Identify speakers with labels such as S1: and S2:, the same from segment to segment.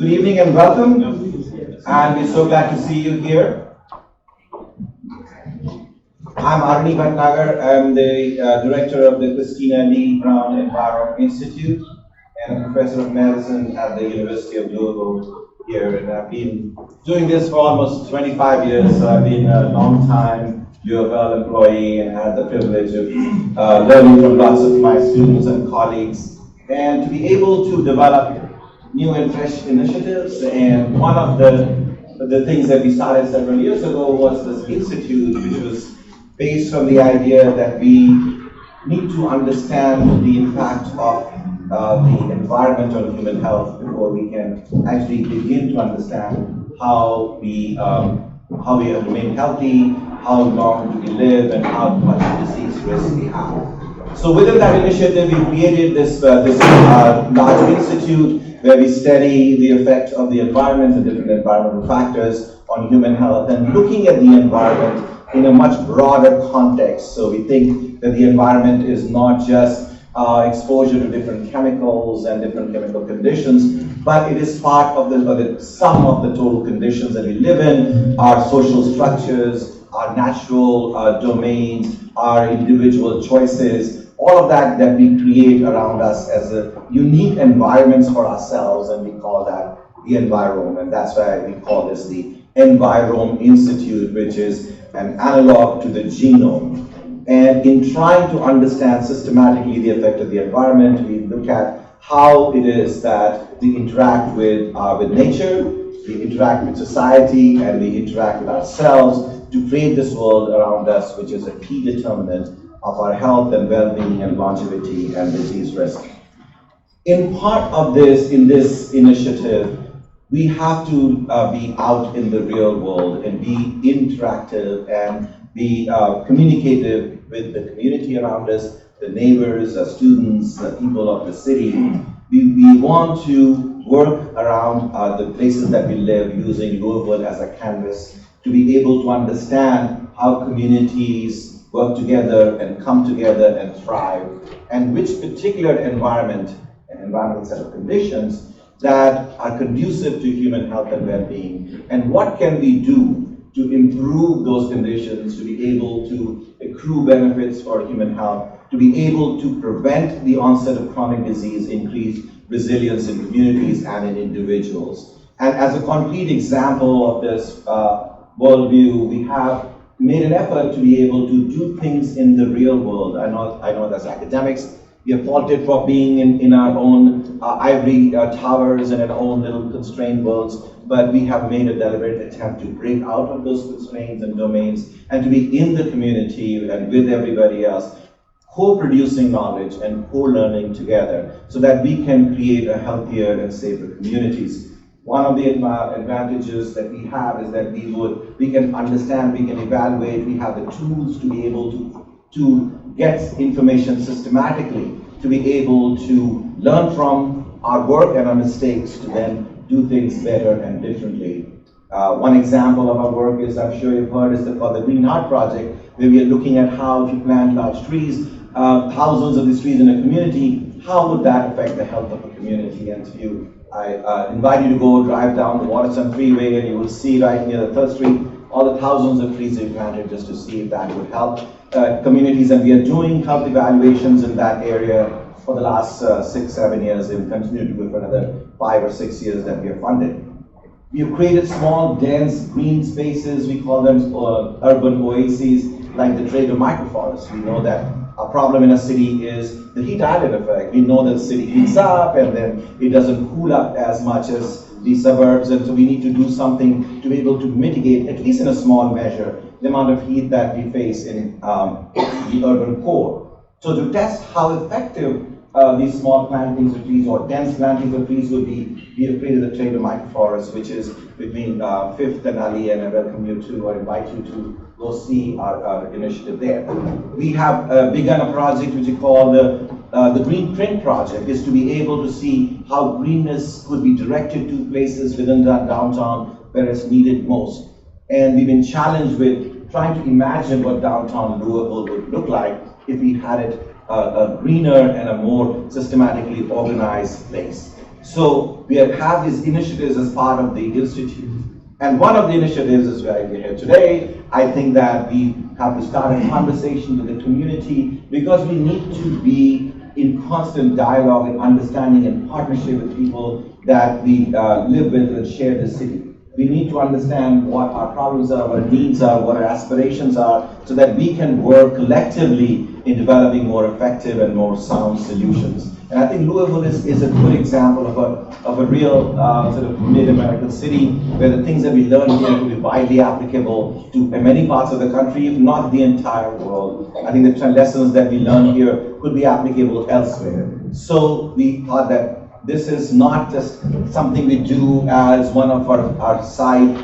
S1: Good evening and welcome. And we're so glad to see you here. I'm Arni Bhatnagar. I'm the director of the Christina Lee Brown Environment Institute and a professor of medicine at the University of Louisville here. And I've been doing this for almost 25 years. So I've been a long time UofL employee and had the privilege of learning from lots of my students and colleagues, and to be able to develop new and fresh initiatives. And one of the things that we started several years ago was this institute, which was based on the idea that we need to understand the impact of the environment on human health before we can actually begin to understand how we remain healthy, how long do we live, and how much disease risk we have. So within that initiative, we created this large institute where we study the effect of the environment and different environmental factors on human health, and looking at the environment in a much broader context. So we think that the environment is not just exposure to different chemicals and different chemical conditions, but it is part of the sum of the total conditions that we live in, our social structures, our natural domains, our individual choices, all of that we create around us as a unique environments for ourselves, and we call that the Envirome. And that's why we call this the Envirome Institute, which is an analog to the genome. And in trying to understand systematically the effect of the environment, we look at how it is that we interact with nature, we interact with society, and we interact with ourselves to create this world around us, which is a key determinant of our health and well-being and longevity and disease risk. In part of this, in this initiative, we have to be out in the real world and be interactive and be communicative with the community around us, the neighbors, the students, the people of the city. We want to work around the places that we live, using Louisville as a canvas to be able to understand how communities work together and come together and thrive, and which particular environmental set of conditions that are conducive to human health and well-being, and what can we do to improve those conditions, to be able to accrue benefits for human health, to be able to prevent the onset of chronic disease, increase resilience in communities and in individuals. And as a concrete example of this worldview, we have made an effort to be able to do things in the real world. I know as academics, we are faulted for being in our own ivory towers and in our own little constrained worlds, but we have made a deliberate attempt to break out of those constraints and domains and to be in the community and with everybody else, co-producing knowledge and co-learning together so that we can create a healthier and safer communities. One of the advantages that we have is that we can understand, we can evaluate, we have the tools to be able to get information systematically, to be able to learn from our work and our mistakes to then do things better and differently. One example of our work is, I'm sure you've heard, is called the Green Heart Project, where we are looking at how to plant large trees, thousands of these trees in a community. How would that affect the health of a community? And I invite you to go drive down the Waterson Freeway, and you will see right near the 3rd Street all the thousands of trees we planted, just to see if that would help communities. And we are doing health evaluations in that area for the last 6-7 years, and continue to do it for another 5 or 6 years that we are funded. We have created small, dense green spaces. We call them urban oases, like the Trader Microforest. We know that a problem in a city is the heat island effect. We know that the city heats up and then it doesn't cool up as much as the suburbs, and so we need to do something to be able to mitigate, at least in a small measure, the amount of heat that we face in the urban core. So to test how effective these small plantings of trees or dense plantings of trees would be, we have created the Trader Microforest, which is between 5th and Ali, and I welcome you to, or invite you to go see our initiative there. We have begun a project which we call the Green Print Project, is to be able to see how greenness could be directed to places within that downtown where it's needed most. And we've been challenged with trying to imagine what downtown Louisville would look like if we had it a greener and a more systematically organized place. So we have had these initiatives as part of the institute. And one of the initiatives is why we're here today. I think that we have to start a conversation with the community because we need to be in constant dialogue and understanding and partnership with people that we live with and share the city. We need to understand what our problems are, what our needs are, what our aspirations are, so that we can work collectively in developing more effective and more sound solutions. And I think Louisville is a good example of a real sort of mid-American city where the things that we learn here will be widely applicable to many parts of the country, if not the entire world. I think the lessons that we learn here could be applicable elsewhere. So we thought that this is not just something we do as one of our side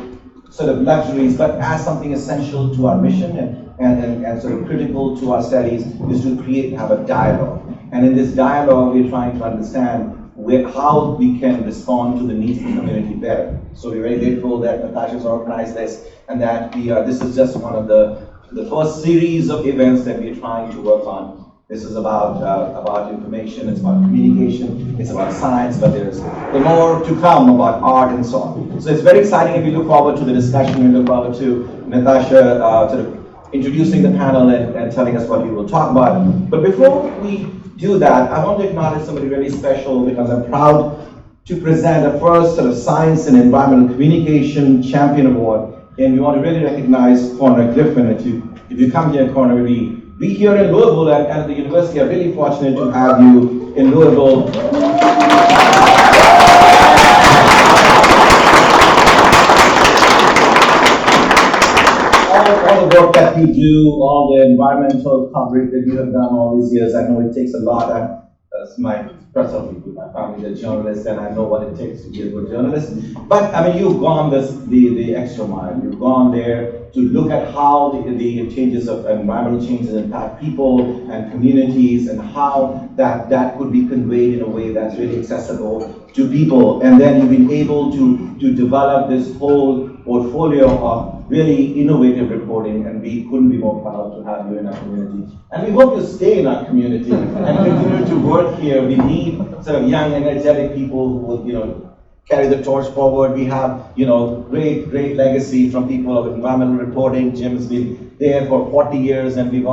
S1: sort of luxuries, but as something essential to our mission and sort of critical to our studies is to have a dialogue. And in this dialogue, we're trying to understand how we can respond to the needs of the community better. So we're very grateful that Natasha's organized this and that this is just one of the first series of events that we're trying to work on. This is about information, it's about communication, it's about science, but there's more to come about art and so on. So it's very exciting, and we look forward to the discussion. We look forward to Natasha sort of introducing the panel and telling us what we will talk about. But before we do that, I want to acknowledge somebody really special because I'm proud to present the first sort of Science and Environmental Communication Champion Award. And we want to really recognize Corner Griffin. If you come here, Corner, we here in Louisville and at the university are really fortunate to have you in Louisville. All the work that you do, all the environmental coverage that you have done all these years, I know it takes a lot. That's my personal people, my family is a journalist, and I know what it takes to be a good journalist. But I mean, you've gone the extra mile. You've gone there to look at how the changes of environmental changes impact people and communities, and how that could be conveyed in a way that's really accessible to people. And then you've been able to develop this whole portfolio of really innovative reporting, and we couldn't be more proud to have you in our community. And we hope you stay in our community and continue to work here. We need sort of young, energetic people who will, carry the torch forward. We have, great legacy from people of environmental reporting. Jim's been there for 40 years, and he's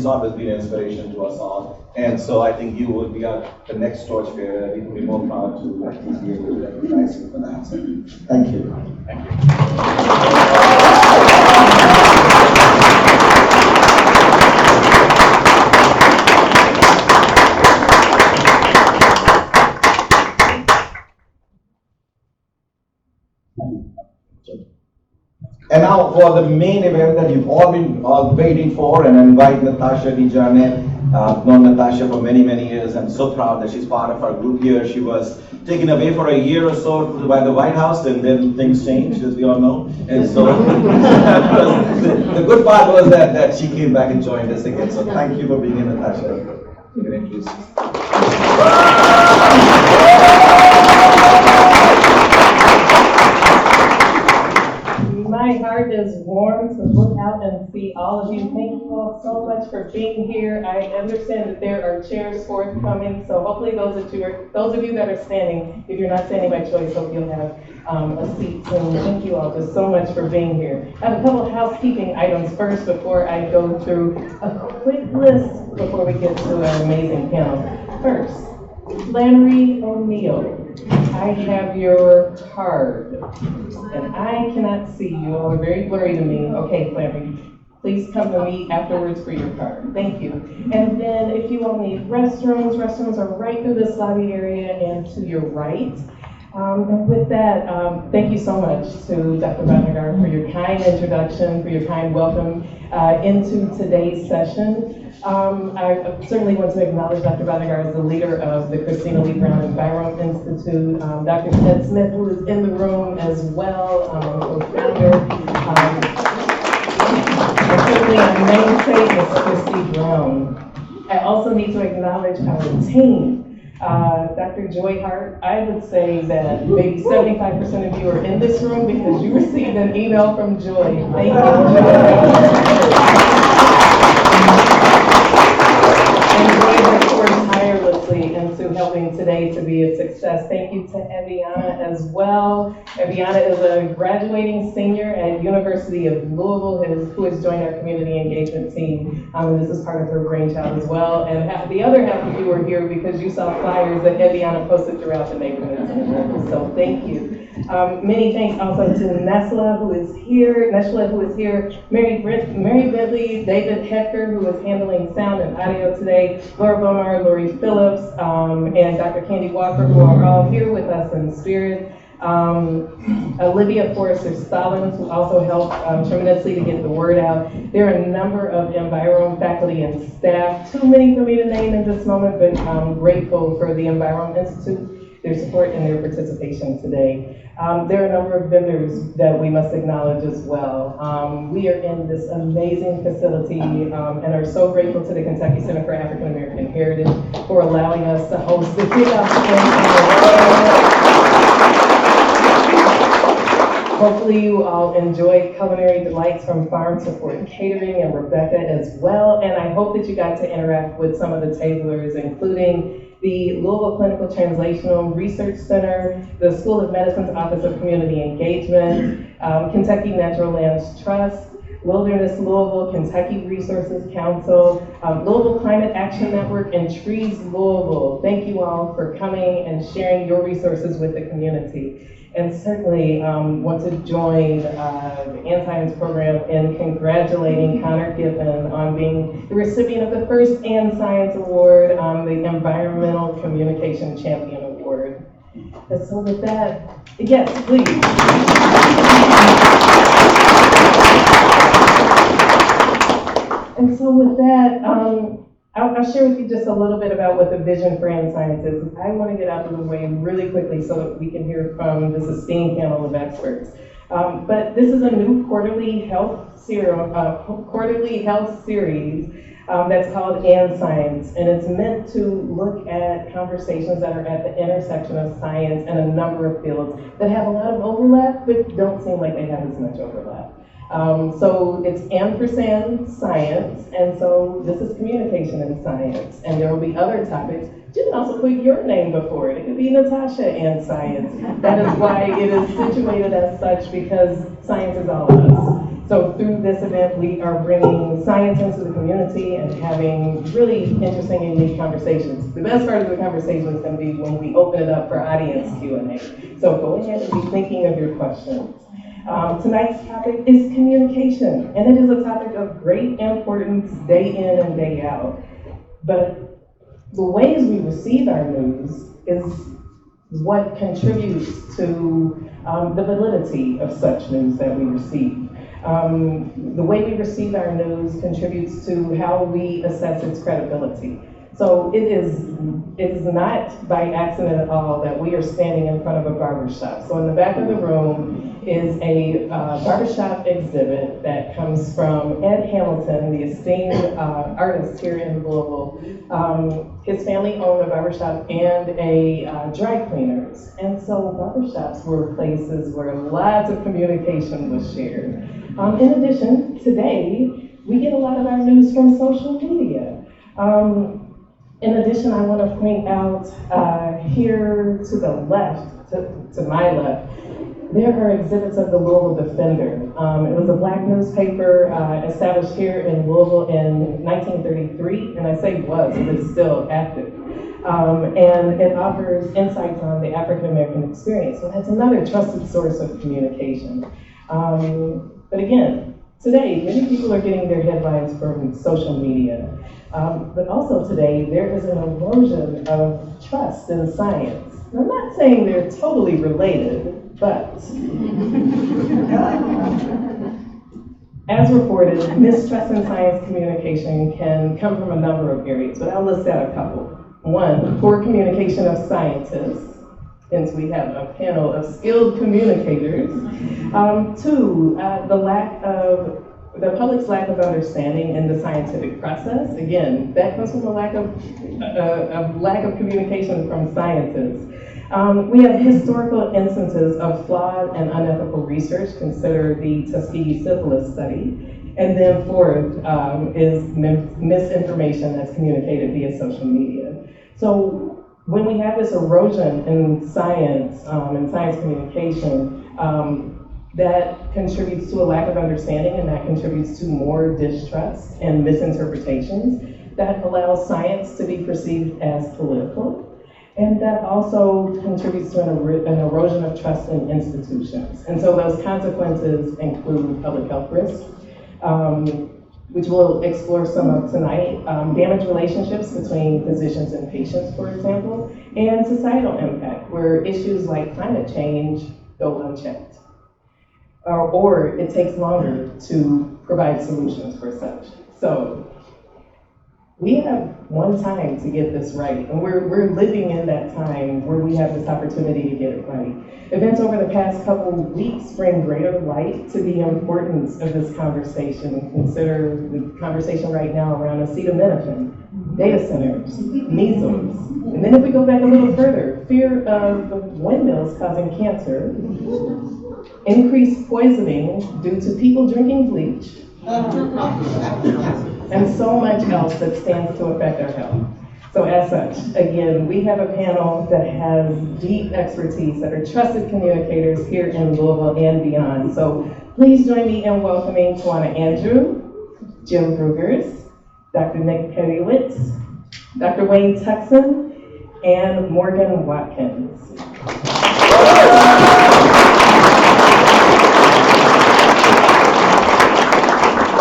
S1: always been an inspiration to us all. And so I think you will be the next torchbearer. We will be more proud to actually be able to recognize you for that. So, thank you. Thank you. And now for the main event that you've all been waiting for, and I invite Natasha DiGianni. I've known Natasha for many, many years. I'm so proud that she's part of our group here. She was taken away for a year or so by the White House, and then things changed, as we all know. And so the good part was that she came back and joined us again. So thank you for being here, Natasha. You can introduce yourself.
S2: My heart is warm to look out and see all of you. Thank you all so much for being here. I understand that there are chairs forthcoming, so hopefully those of you that are standing, if you're not standing by choice, hope you'll have a seat soon. Thank you all just so much for being here. I have a couple of housekeeping items first before I go through a quick list before we get to our amazing panel. First, Flannery O'Neill, I have your card, and I cannot see you. All are very blurry to me. Okay, Flannery, please come to me afterwards for your card. Thank you. And then if you all need restrooms are right through this lobby area and to your right. And with that, thank you so much to Dr. Bhatnagar for your kind introduction, for your kind welcome into today's session. I certainly want to acknowledge Dr. Bhatnagar as the leader of the Christina Lee Brown Environment Institute, Dr. Ted Smith, who is in the room as well, co-founder, and certainly our namesake is Christy Brown. I also need to acknowledge our team. Dr. Joy Hart, I would say that maybe 75% of you are in this room because you received an email from Joy. Thank you, Joy. And Joy has worked tirelessly into helping going today to be a success. Thank you to Eviana as well. Eviana is a graduating senior at University of Louisville who has joined our community engagement team. This is part of her brainchild as well. And the other half of you are here because you saw flyers that Eviana posted throughout the neighborhoods. So thank you. Many thanks also to Neshla, who is here, Mary Bentley, David Hecker, who is handling sound and audio today, Laura Bomar, Lori Phillips, and Dr. Candy Walker, who are all here with us in spirit. Olivia Forrester Stallings, who also helped tremendously to get the word out. There are a number of Environ faculty and staff, too many for me to name in this moment, but I'm grateful for the Environ Institute, their support and their participation today. There are a number of vendors that we must acknowledge as well. We are in this amazing facility and are so grateful to the Kentucky Center for African American Heritage for allowing us to host the kickoff. Hopefully you all enjoyed culinary delights from Farm to Fork Catering and Rebecca as well. And I hope that you got to interact with some of the tablers, including the Louisville Clinical Translational Research Center, the School of Medicine's Office of Community Engagement, Kentucky Natural Lands Trust, Wilderness Louisville, Kentucky Resources Council, Louisville Climate Action Network, and Trees Louisville. Thank you all for coming and sharing your resources with the community. And certainly want to join the Ann program in congratulating Connor Giffen on being the recipient of the first Ann Science Award, the Environmental Communication Champion Award. And so with that, yes, please. And so with that, I'll share with you just a little bit about what the vision for Ann Science is. I want to get out of the way really quickly so that we can hear from this esteemed panel of experts. But this is a new quarterly health series that's called Ann Science, and it's meant to look at conversations that are at the intersection of science and a number of fields that have a lot of overlap, but don't seem like they have as much overlap. So it's ampersand science, and so this is communication in science, and there will be other topics. You can also put your name before it. It could be Natasha and science. That is why it is situated as such, because science is all of us. So through this event, we are bringing science into the community and having really interesting and unique conversations. The best part of the conversation is going to be when we open it up for audience Q&A. So go ahead and be thinking of your questions. Tonight's topic is communication, and it is a topic of great importance day in and day out. But the ways we receive our news is what contributes to the validity of such news that we receive. The way we receive our news contributes to how we assess its credibility. So it is not by accident at all that we are standing in front of a barbershop. So in the back of the room is a barbershop exhibit that comes from Ed Hamilton, the esteemed artist here in Louisville. His family owned a barbershop and a dry cleaners. And so barbershops were places where lots of communication was shared. In addition, today, we get a lot of our news from social media. In addition, I want to point out here to the left, to my left, there are exhibits of the Louisville Defender. It was a Black newspaper established here in Louisville in 1933, and I say was, but it's still active. And it offers insights on the African American experience. So that's another trusted source of communication. But again, today, many people are getting their headlines from social media. But also today, there is an erosion of trust in science. And I'm not saying they're totally related, but as reported, mistrust in science communication can come from a number of areas, but I'll list out a couple. One, poor communication of scientists, since we have a panel of skilled communicators. Two, the public's lack of understanding in the scientific process. Again, that comes from a lack of communication from scientists. We have historical instances of flawed and unethical research, consider the Tuskegee syphilis study. And then fourth is misinformation that's communicated via social media. So when we have this erosion in science and science communication, that contributes to a lack of understanding, and that contributes to more distrust and misinterpretations. That allows science to be perceived as political. And that also contributes to an erosion of trust in institutions. And so those consequences include public health risks, which we'll explore some of tonight, damaged relationships between physicians and patients, for example, and societal impact, where issues like climate change go unchecked. Or it takes longer to provide solutions for such. So we have one time to get this right, and we're living in that time where we have this opportunity to get it right. Events over the past couple weeks bring greater light to the importance of this conversation. Consider the conversation right now around acetaminophen, data centers, measles, and then if we go back a little further, fear of the windmills causing cancer, increased poisoning due to people drinking bleach, and so much else that stands to affect our health. So as such, again, we have a panel that has deep expertise, that are trusted communicators here in Louisville and beyond. So please join me in welcoming Tawana Andrew, Jim Brugers, Dr. Nick Periwitz, Dr. Wayne Tuckson, and Morgan Watkins.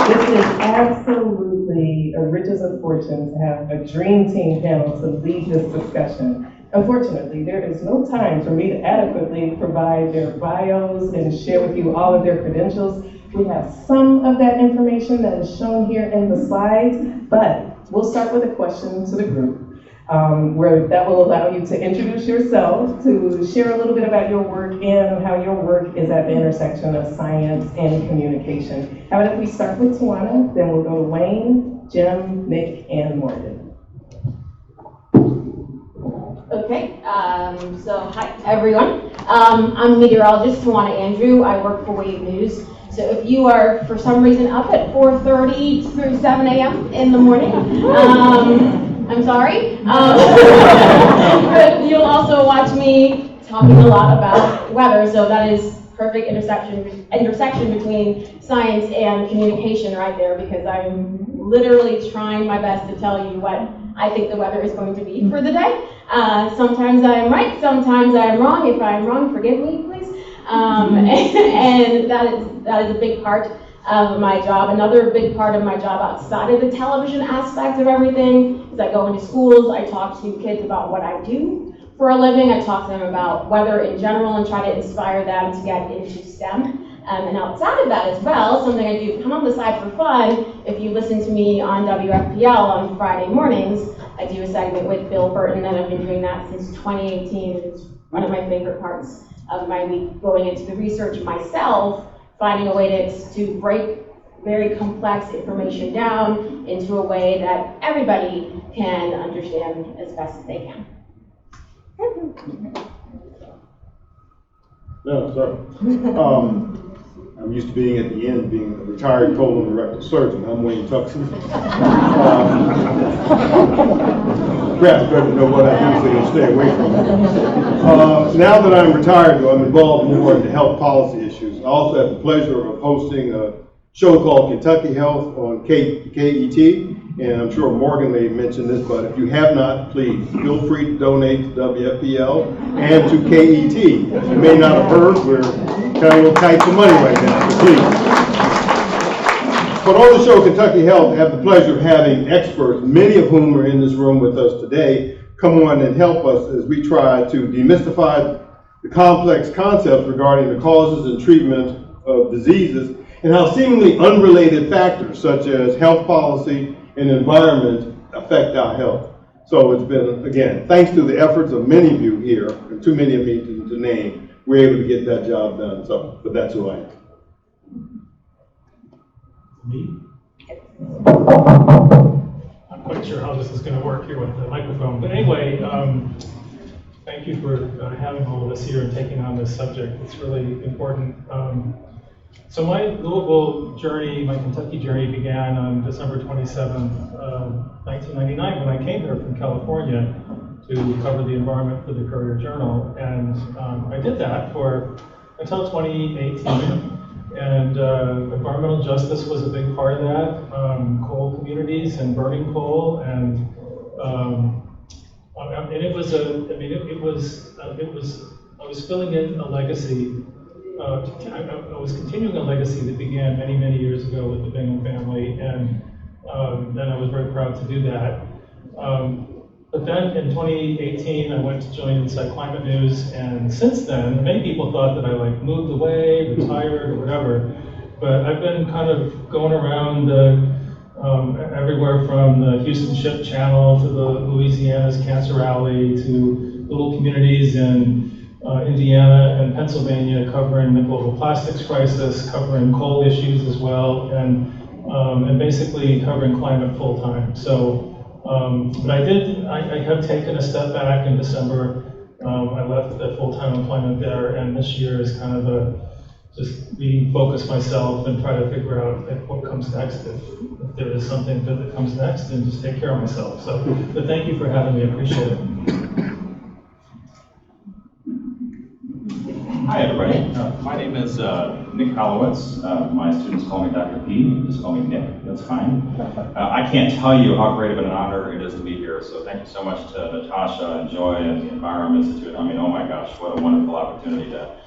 S2: This is absolutely a riches of fortune to have a dream team panel to lead this discussion. Unfortunately, there is no time for me to adequately provide their bios and share with you all of their credentials. We have some of that information that is shown here in the slides, but we'll start with a question to the group. Where that will allow you to introduce yourself, to share a little bit about your work and how your work is at the intersection of science and communication. How about if we start with Tawana, then we'll go to Wayne, Jim, Nick, and Morgan.
S3: Okay, so hi everyone. I'm meteorologist Tawana Andrew. I work for Wave News. So if you are for some reason up at 4:30 through 7 a.m. in the morning, I'm sorry. But you'll also watch me talking a lot about weather, so that is perfect intersection between science and communication right there, because I'm literally trying my best to tell you what I think the weather is going to be for the day. Sometimes I'm right, sometimes I'm wrong. If I'm wrong, forgive me, please. And that is a big part of my job. Another big part of my job outside of the television aspect of everything is I go into schools, I talk to kids about what I do for a living, I talk to them about weather in general and try to inspire them to get into STEM. And outside of that as well, something I do come on the side for fun, if you listen to me on WFPL on Friday mornings, I do a segment with Bill Burton, and I've been doing that since 2018. It's one of my favorite parts of my week, going into the research myself, finding a way to break very complex information down into a way that everybody can understand as best as they can.
S4: No, sorry. I'm used to being at the end, being a retired colon and rectal surgeon. I'm Wayne Tuckson. Perhaps better to know what I do so you'll stay away from it. Now that I'm retired, though, I'm involved more in the health policy issues. I also have the pleasure of hosting a show called Kentucky Health on KET, and I'm sure Morgan may mention this, but if you have not, please feel free to donate to WFPL and to KET. As you may not have heard, we're kind of a little tight for money right now, so please. But on the show Kentucky Health, I have the pleasure of having experts, many of whom are in this room with us today, come on and help us as we try to demystify the complex concepts regarding the causes and treatment of diseases and how seemingly unrelated factors such as health policy and environment affect our health. So it's been, again, thanks to the efforts of many of you here, and too many of me to name, we're able to get that job done. So, but that's who I am.
S5: Me? I'm quite sure how this is going to work here with the microphone. But anyway, thank you for having all of us here and taking on this subject. It's really important. So my Louisville journey, my Kentucky journey began on December 27th, 1999 when I came here from California to cover the environment for the Courier Journal. And I did that until 2018. And environmental justice was a big part of that, coal communities and burning coal, and it was I was filling in a legacy. I was continuing a legacy that began many, many years ago with the Bingham family, and then I was very proud to do that. But then in 2018, I went to join Inside Climate News, and since then, many people thought that I moved away, retired, or whatever. But I've been kind of going around everywhere from the Houston Ship Channel to the Louisiana's Cancer Rally to little communities in Indiana and Pennsylvania, covering the global plastics crisis, covering coal issues as well, and basically covering climate full time. So. But I have taken a step back in December. I left the full-time employment there, and this year is kind of just refocus myself and try to figure out what comes next, if there is something that comes next, and just take care of myself. So, but thank you for having me. I appreciate it.
S6: Hi, everybody. My name is Nick Holowitz. My students call me Dr. P. Just call me Nick. That's fine. I can't tell you how great of an honor it is to be here. So thank you so much to Natasha and Joy and the Environment Institute. I mean, oh my gosh, what a wonderful opportunity to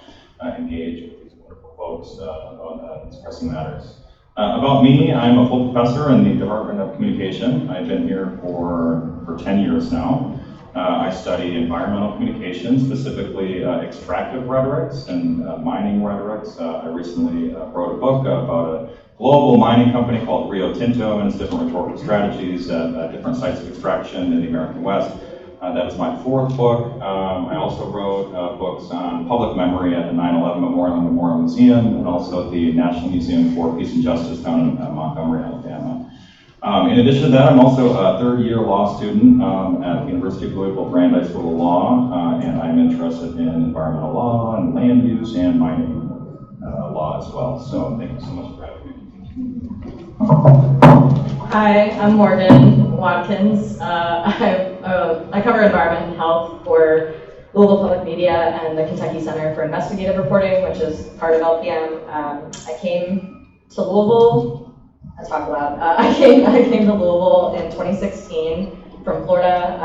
S6: engage with these wonderful folks about expressing matters. About me, I'm a full professor in the Department of Communication. I've been here for 10 years now. I study environmental communication, specifically extractive rhetorics and mining rhetorics. I recently wrote a book about a global mining company called Rio Tinto and its different rhetorical strategies at different sites of extraction in the American West. That's my fourth book. I also wrote books on public memory at the 9/11 Memorial and Memorial Museum, and also at the National Museum for Peace and Justice down in Montgomery, Alabama. In addition to that, I'm also a third-year law student at the University of Louisville Brandeis School of Law, and I'm interested in environmental law and land use and mining law as well. So thank you so much for having me.
S7: Hi, I'm Morgan Watkins. I cover environment and health for Louisville Public Media and the Kentucky Center for Investigative Reporting, which is part of LPM. I came to Louisville. I talk loud. I came to Louisville in 2016 from Florida.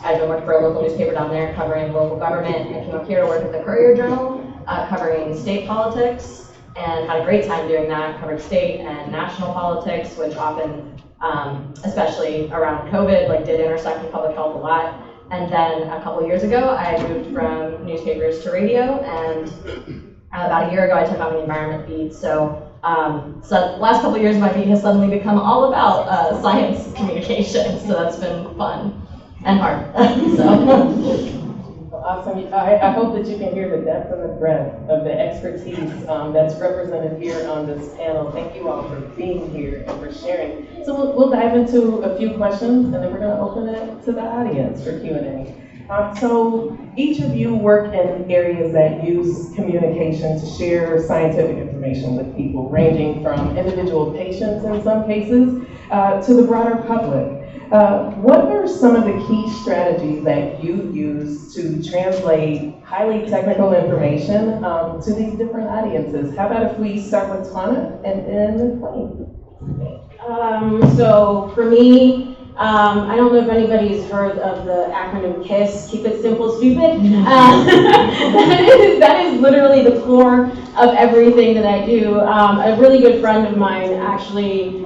S7: I've been working for a local newspaper down there covering local government. I came up here to work at the Courier Journal, covering state politics, and had a great time doing that, covering state and national politics, which often, especially around COVID, did intersect with public health a lot. And then a couple years ago, I moved from newspapers to radio, and about a year ago, I took on the environment beat. So the last couple of years, my beat has suddenly become all about science communication. So that's been fun and hard.
S2: Awesome. I hope that you can hear the depth and the breadth of the expertise that's represented here on this panel. Thank you all for being here and for sharing. So we'll dive into a few questions, and then we're going to open it to the audience for Q&A. So each of you work in areas that use communication to share scientific information with people, ranging from individual patients in some cases to the broader public. What are some of the key strategies that you use to translate highly technical information to these different audiences? How about if we start with Tana and then Queen?
S3: So for me, I don't know if anybody's heard of the acronym KISS, keep it simple, stupid. That is literally the core of everything that I do. A really good friend of mine, actually,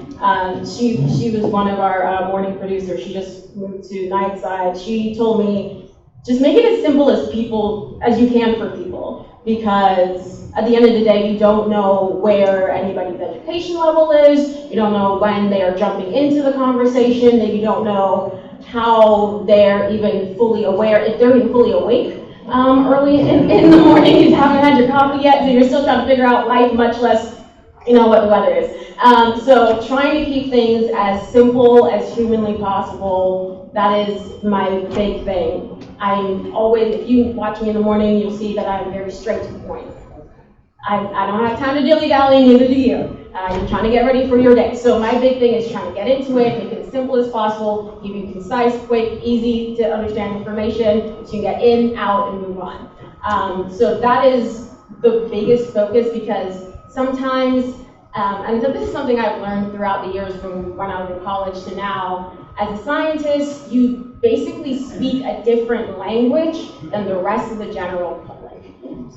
S3: she was one of our morning producers. She just moved to Nightside. She told me, just make it as simple as you can for people, because at the end of the day, you don't know where anybody's education level is, you don't know when they are jumping into the conversation, that you don't know how they're even fully aware, if they're even fully awake early in the morning, you haven't had your coffee yet, so you're still trying to figure out life, much less what the weather is. So trying to keep things as simple as humanly possible, that is my big thing. I'm always, if you watch me in the morning, you'll see that I'm very straight to the point. I don't have time to dilly-dally, neither do you. You're trying to get ready for your day. So my big thing is trying to get into it, make it as as simple as possible, keep it concise, quick, easy to understand information, so you can get in, out, and move on. So that is the biggest focus, because sometimes, and so this is something I've learned throughout the years from when I was in college to now, as a scientist, you basically speak a different language than the rest of the general public.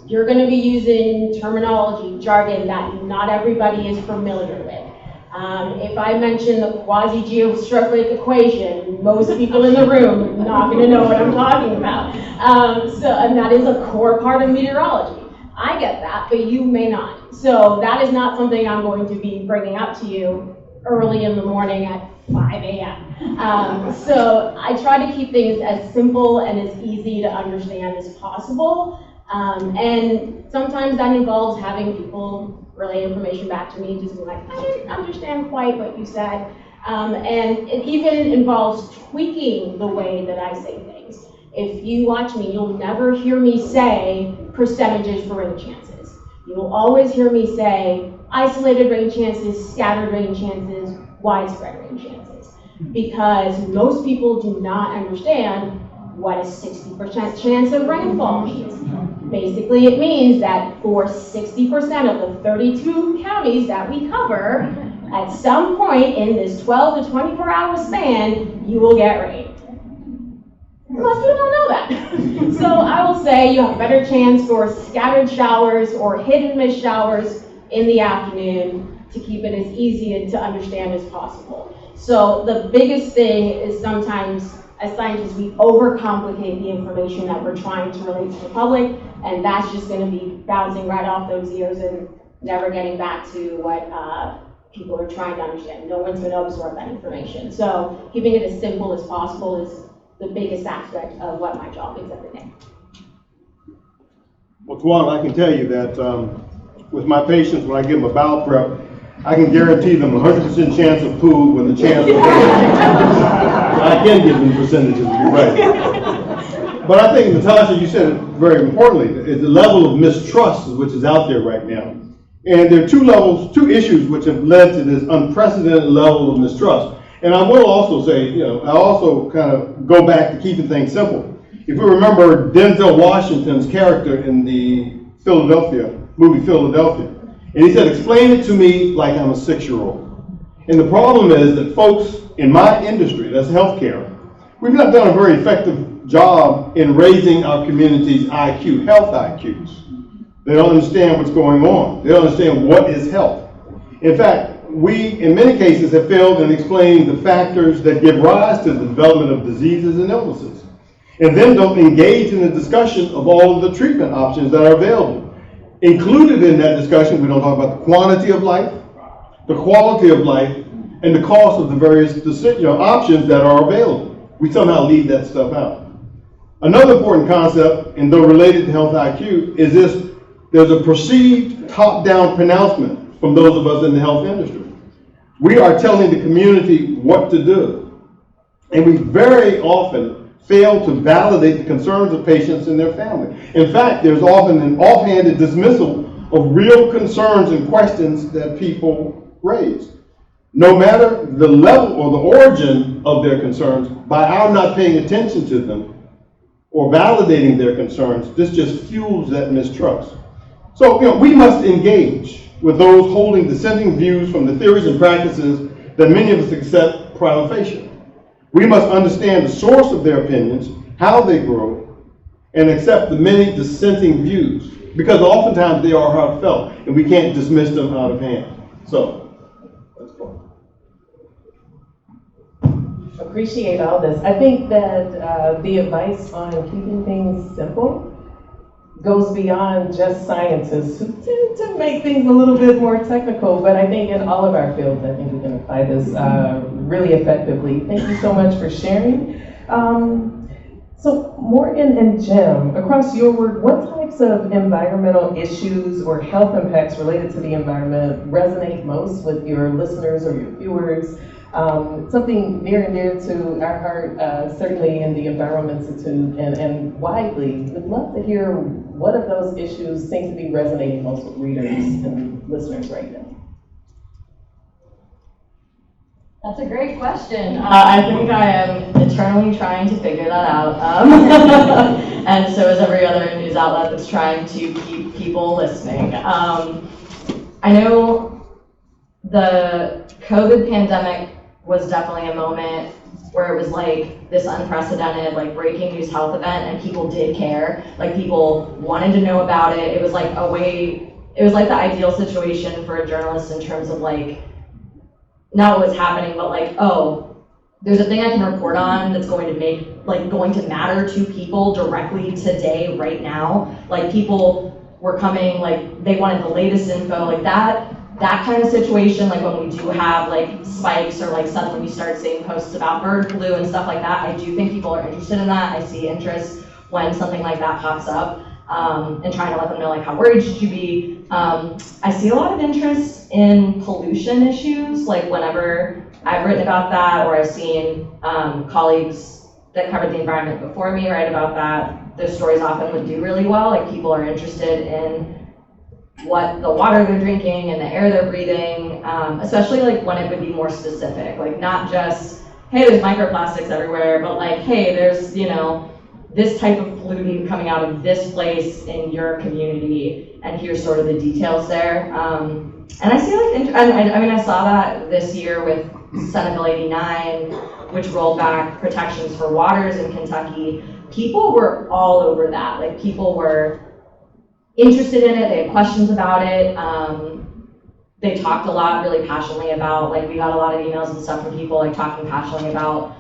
S3: You're going to be using terminology, jargon that not everybody is familiar with. If I mention the quasi-geostrophic equation, most people in the room are not going to know what I'm talking about. And that is a core part of meteorology. I get that, but you may not. So that is not something I'm going to be bringing up to you early in the morning at 5 a.m. So I try to keep things as simple and as easy to understand as possible. And sometimes that involves having people relay information back to me, just be like, I didn't understand quite what you said. And it even involves tweaking the way that I say things. If you watch me, you'll never hear me say percentages for rain chances. You will always hear me say isolated rain chances, scattered rain chances, widespread rain chances. Because most people do not understand what a 60% chance of rainfall means. Basically, it means that for 60% of the 32 counties that we cover, at some point in this 12 to 24 hour span, you will get rain. Most people don't know that. So I will say you have a better chance for scattered showers or hit and miss showers in the afternoon to keep it as easy and to understand as possible. So the biggest thing is sometimes as scientists, we overcomplicate the information that we're trying to relate to the public, and that's just going to be bouncing right off those ears and never getting back to what people are trying to understand. No one's going to absorb that information. So keeping it as simple as possible is the biggest aspect of what my job is every day.
S4: Well, Tuan, I can tell you that with my patients, when I give them a bowel prep, I can guarantee them 100% chance of poo with a chance of I can give them percentages, you're right. But I think, Natasha, you said it very importantly, is the level of mistrust which is out there right now. And there are two issues which have led to this unprecedented level of mistrust. And I will also say, I also kind of go back to keeping things simple. If you remember Denzel Washington's character in the movie Philadelphia, and he said, explain it to me like I'm a 6-year-old. And the problem is that folks in my industry, that's healthcare, we've not done a very effective job in raising our community's IQ, health IQs. They don't understand what's going on. They don't understand what is health. In fact, we, in many cases, have failed in explaining the factors that give rise to the development of diseases and illnesses, and then don't engage in the discussion of all of the treatment options that are available. Included in that discussion, we don't talk about the quantity of life, the quality of life, and the cost of the various options that are available. We somehow leave that stuff out. Another important concept, and though related to health IQ, is this: there's a perceived top-down pronouncement from those of us in the health industry. We are telling the community what to do, and we very often fail to validate the concerns of patients and their family. In fact, there's often an offhanded dismissal of real concerns and questions that people raise. No matter the level or the origin of their concerns, by our not paying attention to them or validating their concerns, this just fuels that mistrust. So, we must engage with those holding dissenting views from the theories and practices that many of us accept prima facie. We must understand the source of their opinions, how they grow, and accept the many dissenting views, because oftentimes they are heartfelt, and we can't dismiss them out of hand. So, that's fun.
S2: Appreciate all this. I think that the advice on keeping things simple goes beyond just scientists who tend to make things a little bit more technical, but I think in all of our fields, I think we can apply this really effectively. Thank you so much for sharing. So Morgan and Jim, across your work, what types of environmental issues or health impacts related to the environment resonate most with your listeners or your viewers? Something near and dear to our heart, certainly in the Environment Institute and widely. We'd love to hear what of those issues seem to be resonating most with readers and listeners right now.
S7: That's a great question. I think I am eternally trying to figure that out. And so is every other news outlet that's trying to keep people listening. I know the COVID pandemic was definitely a moment where it was like this unprecedented, like breaking news health event, and people did care. Like people wanted to know about it. It was like a way, it was like the ideal situation for a journalist in terms of like, not what was happening, but like, oh, there's a thing I can report on that's going to matter to people directly today, right now. Like people were coming, like they wanted the latest info, like that kind of situation, like when we do have like spikes or like suddenly we start seeing posts about bird flu and stuff like that, I do think people are interested in that. I see interest when something like that pops up, and trying to let them know like how worried should you be. I see a lot of interest in pollution issues, like whenever I've written about that or I've seen colleagues that covered the environment before me write about that, those stories often would do really well. Like people are interested in what the water they're drinking and the air they're breathing, especially like when it would be more specific, like not just, hey, there's microplastics everywhere, but like, hey, there's, you know, this type of pollutant coming out of this place in your community, and here's sort of the details there. And I see like, I mean, I saw that this year with Senate Bill 89, which rolled back protections for waters in Kentucky. People were all over that. Like people were interested in it, they had questions about it. They talked a lot really passionately about, like we got a lot of emails and stuff from people like talking passionately about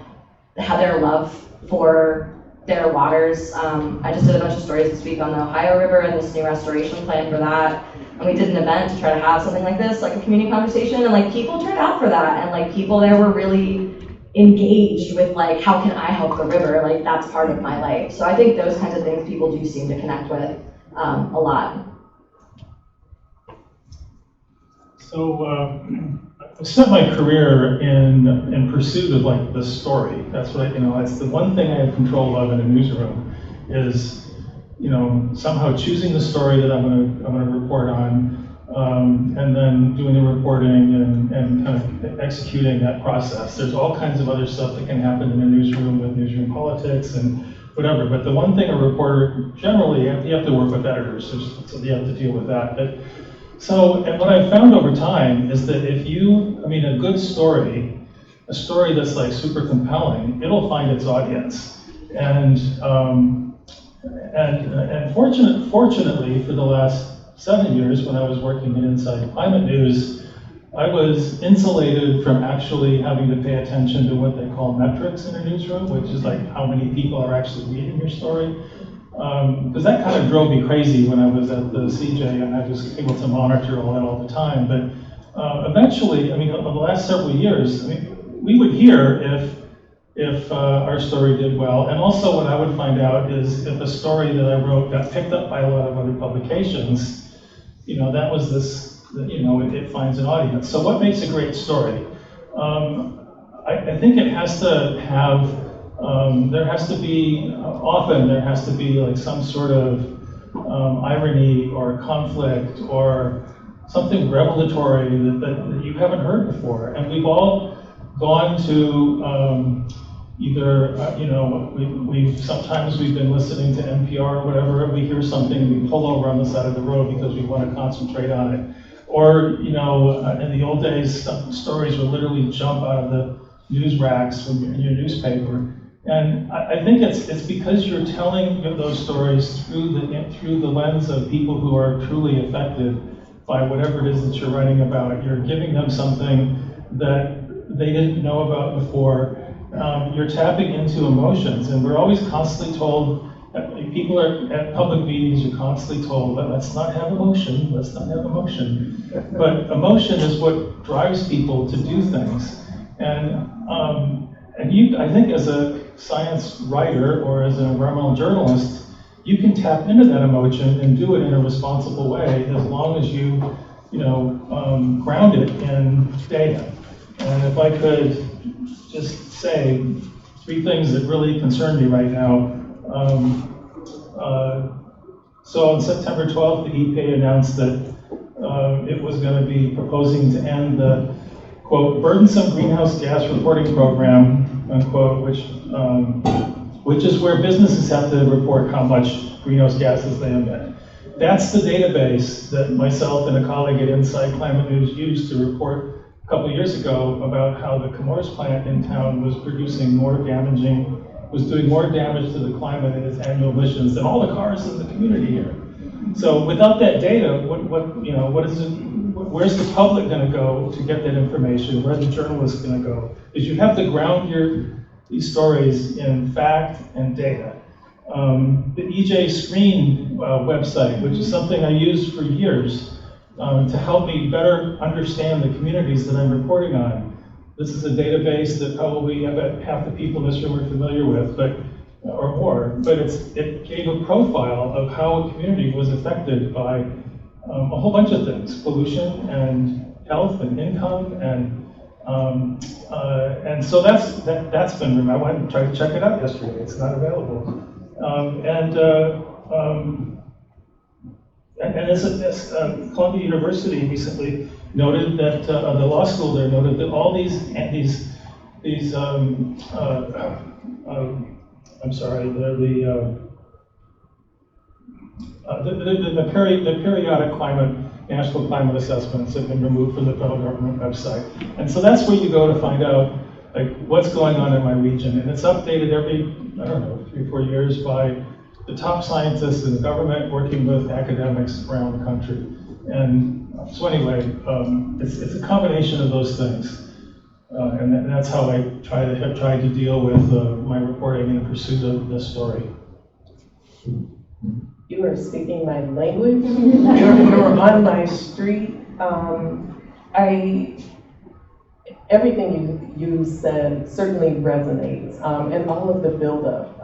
S7: how their love for their waters. I just did a bunch of stories this week on the Ohio River and this new restoration plan for that. And we did an event to try to have something like this, like a community conversation, and like people turned out for that. And like people there were really engaged with like, how can I help the river? Like that's part of my life. So I think those kinds of things people do seem to connect with a lot.
S5: So I've spent my career in pursuit of like the story. That's what it's the one thing I have control of in a newsroom is, somehow choosing the story that I'm gonna report on, and then doing the reporting and kind of executing that process. There's all kinds of other stuff that can happen in a newsroom with newsroom politics and whatever, but the one thing a reporter, generally, you have to work with editors, so you have to deal with that. And what I've found over time is that a good story, a story that's like super compelling, it'll find its audience. And fortunately, for the last 7 years, when I was working in Inside Climate News, I was insulated from actually having to pay attention to what they call metrics in a newsroom, which is like how many people are actually reading your story. Because that kind of drove me crazy when I was at the CJ and I was able to monitor all that all the time. But eventually, over the last several years, we would hear if our story did well. And also what I would find out is if a story that I wrote got picked up by a lot of other publications, that was this, it finds an audience. So what makes a great story? I think it has to have, there has to be like some sort of irony or conflict or something revelatory that you haven't heard before. And we've all gone to sometimes we've been listening to NPR or whatever, we hear something, we pull over on the side of the road because we want to concentrate on it. Or, in the old days, some stories would literally jump out of the news racks from your newspaper. And I think it's because you're telling those stories through the lens of people who are truly affected by whatever it is that you're writing about. You're giving them something that they didn't know about before. You're tapping into emotions, and we're always constantly told, people are at public meetings, you're constantly told, let's not have emotion, let's not have emotion. But emotion is what drives people to do things. And I think as a science writer or as an environmental journalist, you can tap into that emotion and do it in a responsible way as long as you, ground it in data. And if I could just say 3 things that really concern me right now. So on September 12th, the EPA announced that it was going to be proposing to end the quote, burdensome greenhouse gas reporting program, unquote, which is where businesses have to report how much greenhouse gases they emit. That's the database that myself and a colleague at Inside Climate News used to report a couple of years ago about how the Chemours plant in town was producing was doing more damage to the climate in its annual emissions than all the cars in the community here. So without that data, where's the public going to go to get that information? Where's the journalists going to go? Because you have to ground these stories in fact and data. The EJ Screen website, which is something I used for years to help me better understand the communities that I'm reporting on. This is a database that probably about half the people in this room are familiar with, or more, but it gave a profile of how a community was affected by a whole bunch of things: pollution and health and income, and so that's been. I went and tried to check it out yesterday. It's not available. And this Columbia University recently noted that the law school there noted that all the periodic national climate assessments have been removed from the federal government website. And so that's where you go to find out like what's going on in my region. And it's updated every, 3 or 4 years by the top scientists in the government working with academics around the country. And so anyway, it's a combination of those things. And that's how I have tried to deal with my reporting in pursuit of this story.
S2: You are speaking my language. You're on my street. Everything you said certainly resonates, and all of the buildup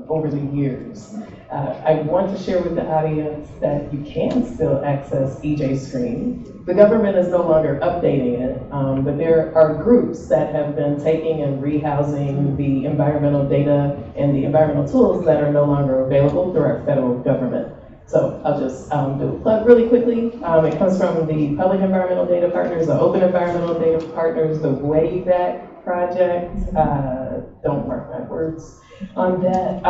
S2: over the years. I want to share with the audience that you can still access EJ Screen. The government is no longer updating it, but there are groups that have been taking and rehousing the environmental data and the environmental tools that are no longer available through our federal government. So I'll just do a plug really quickly. It comes from the Public Environmental Data Partners, the Open Environmental Data Partners, the WAVAC project. Don't mark my words on that.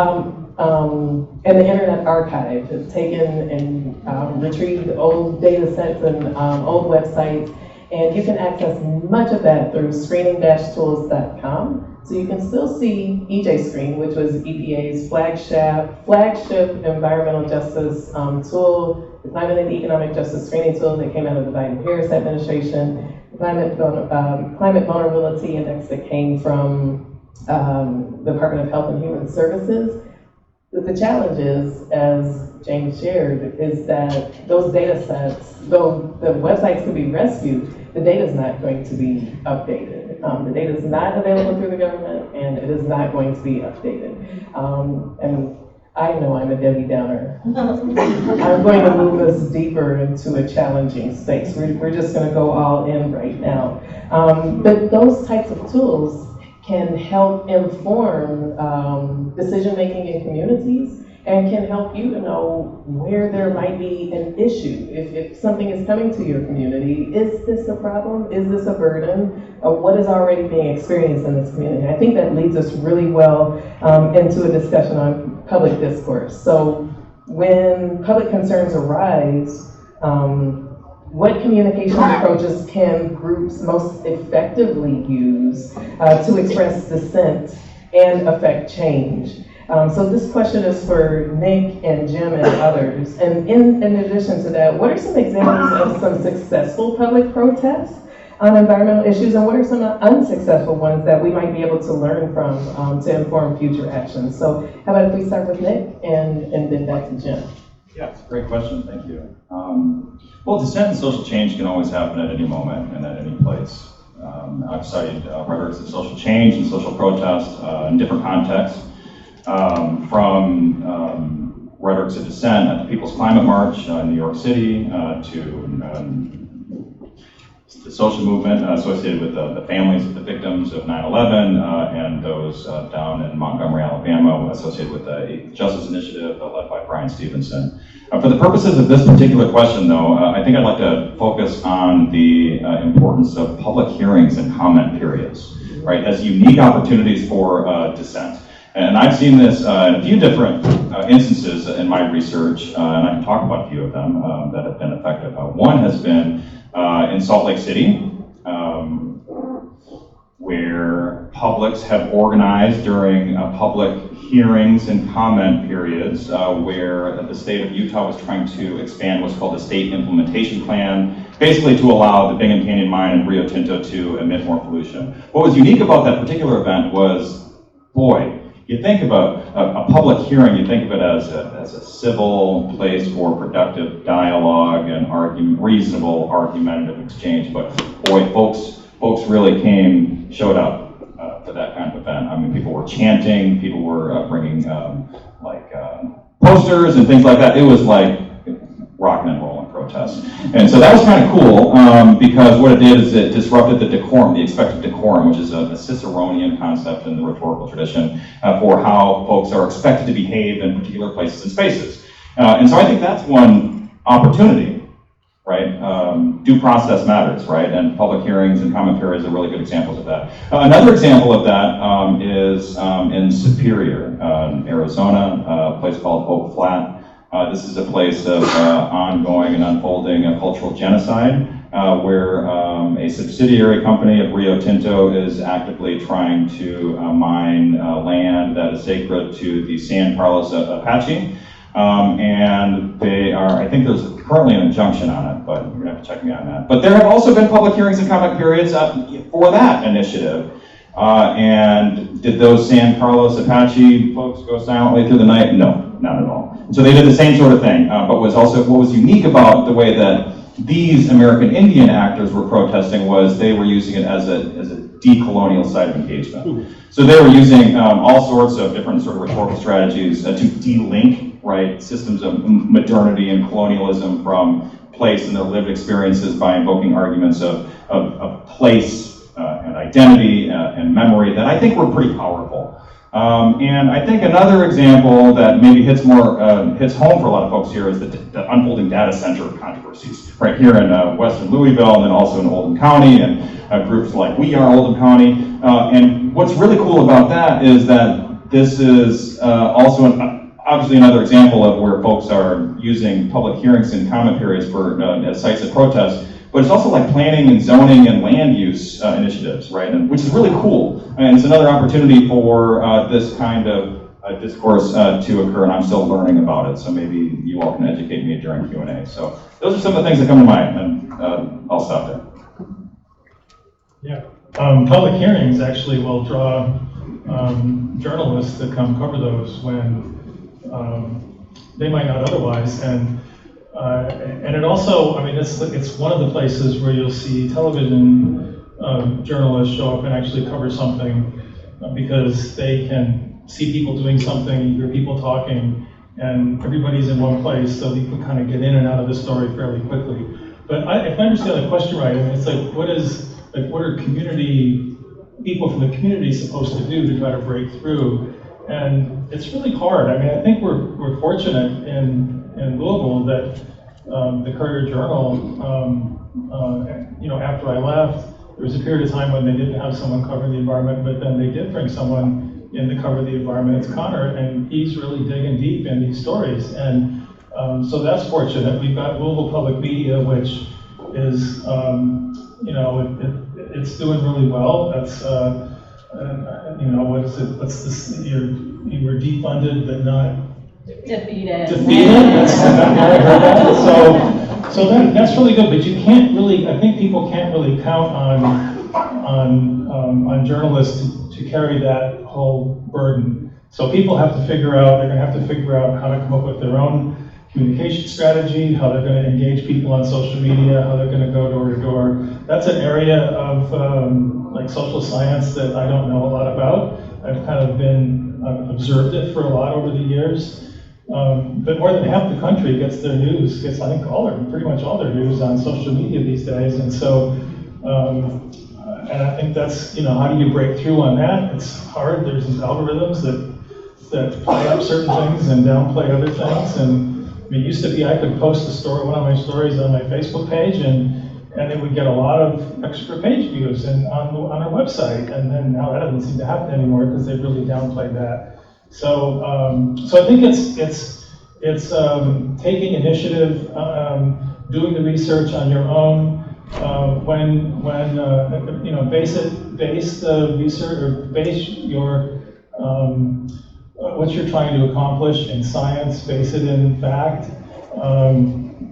S2: And the Internet Archive has taken and retrieved old data sets and old websites. And you can access much of that through screening-tools.com. So you can still see EJ Screen, which was EPA's flagship environmental justice tool, the Climate and Economic Justice Screening Tool that came out of the Biden-Harris administration, the Climate Vulnerability Index that came from the Department of Health and Human Services. But the challenge is, as James shared, is that those data sets, though the websites can be rescued, the data is not going to be updated. The data is not available through the government, and it is not going to be updated. And I know I'm a Debbie Downer. I'm going to move us deeper into a challenging space. We're just going to go all in right now. But those types of tools can help inform decision-making in communities and can help you to know where there might be an issue. If something is coming to your community, is this a problem? Is this a burden? What is already being experienced in this community? I think that leads us really well into a discussion on public discourse. So when public concerns arise, what communication approaches can groups most effectively use to express dissent and affect change? So this question is for Nick and Jim and others. And in addition to that, what are some examples of some successful public protests on environmental issues, and what are some unsuccessful ones that we might be able to learn from to inform future actions? So how about if we start with Nick and then back to Jim?
S6: Yeah, it's a great question, thank you. Well, dissent and social change can always happen at any moment and at any place. I've studied rhetorics of social change and social protest in different contexts. From rhetorics of dissent at the People's Climate March in New York City to the social movement associated with the families of the victims of 9/11 and those down in Montgomery, Alabama, associated with the Justice Initiative led by Brian Stevenson. For the purposes of this particular question, though, I think I'd like to focus on the importance of public hearings and comment periods, right, as unique opportunities for dissent. And I've seen this in a few different instances in my research, and I can talk about a few of them that have been effective. One has been in Salt Lake City, where publics have organized during public hearings and comment periods where the state of Utah was trying to expand what's called the State Implementation Plan, basically to allow the Bingham Canyon Mine and Rio Tinto to emit more pollution. What was unique about that particular event was, boy, you think about a public hearing, you think of it as a civil place for productive dialogue and reasonable argumentative exchange, but boy, folks really showed up for that kind of event. I mean, people were chanting, people were bringing posters and things like that. It was like rock and roll protests. And so that was kind of cool because what it did is it disrupted the decorum, the expected decorum, which is a Ciceronian concept in the rhetorical tradition for how folks are expected to behave in particular places and spaces. And so I think that's one opportunity, right? Due process matters, right? And public hearings and comment periods are really good examples of that. Another example of that is in Superior, Arizona, a place called Oak Flat. This is a place of ongoing and unfolding cultural genocide, where a subsidiary company of Rio Tinto is actively trying to mine land that is sacred to the San Carlos Apache. And they are, I think there's currently an injunction on it, but you're gonna have to check me on that. But there have also been public hearings and comment periods for that initiative. And did those San Carlos Apache folks go silently through the night? No, not at all. So they did the same sort of thing, but what was unique about the way that these American Indian actors were protesting was they were using it as a decolonial site of engagement. So they were using all sorts of different sort of rhetorical strategies to de-link, right, systems of modernity and colonialism from place and their lived experiences by invoking arguments of place and identity and memory that I think were pretty powerful. And I think another example that maybe hits home for a lot of folks here is the unfolding data center controversies, right here in western Louisville and then also in Oldham County and groups like We Are Oldham County. And what's really cool about that is that this is also obviously another example of where folks are using public hearings and comment periods for as sites of protest. But it's also like planning and zoning and land use initiatives, right? And which is really cool. And it's another opportunity for this kind of discourse to occur, and I'm still learning about it, so maybe you all can educate me during Q&A. So those are some of the things that come to mind, and I'll stop there.
S5: Yeah, public hearings actually will draw journalists to come cover those when they might not otherwise. And it also, I mean, it's one of the places where you'll see television journalists show up and actually cover something because they can see people doing something, hear people talking, and everybody's in one place, so you can kind of get in and out of the story fairly quickly. But if I understand the question right, I mean, it's like, what are people from the community supposed to do to try to break through? And it's really hard. I mean, I think we're fortunate in Louisville that the Courier-Journal, after I left, there was a period of time when they didn't have someone cover the environment, but then they did bring someone in to cover the environment. It's Connor, and he's really digging deep in these stories. And so that's fortunate. We've got Louisville Public Media, which is, it's doing really well. That's, what is it? What's this? You were defunded, but not
S3: Defeated.
S5: So that's really good, but you can't really, I think people can't really count on journalists to carry that whole burden. So people have to they're gonna have to figure out how to come up with their own communication strategy, how they're gonna engage people on social media, how they're gonna go door to door. That's an area of like social science that I don't know a lot about. I've kind of observed it for a lot over the years. But more than half the country gets I think pretty much all their news on social media these days. And so And I think that's, how do you break through on that? It's hard. There's these algorithms that play up certain things and downplay other things. And it used to be I could post one of my stories on my Facebook page, and it would get a lot of extra page views on our website. And then now that doesn't seem to happen anymore because they've really downplayed that. So I think it's taking initiative, doing the research on your own. Base the research or base your what you're trying to accomplish in science, base it in fact, and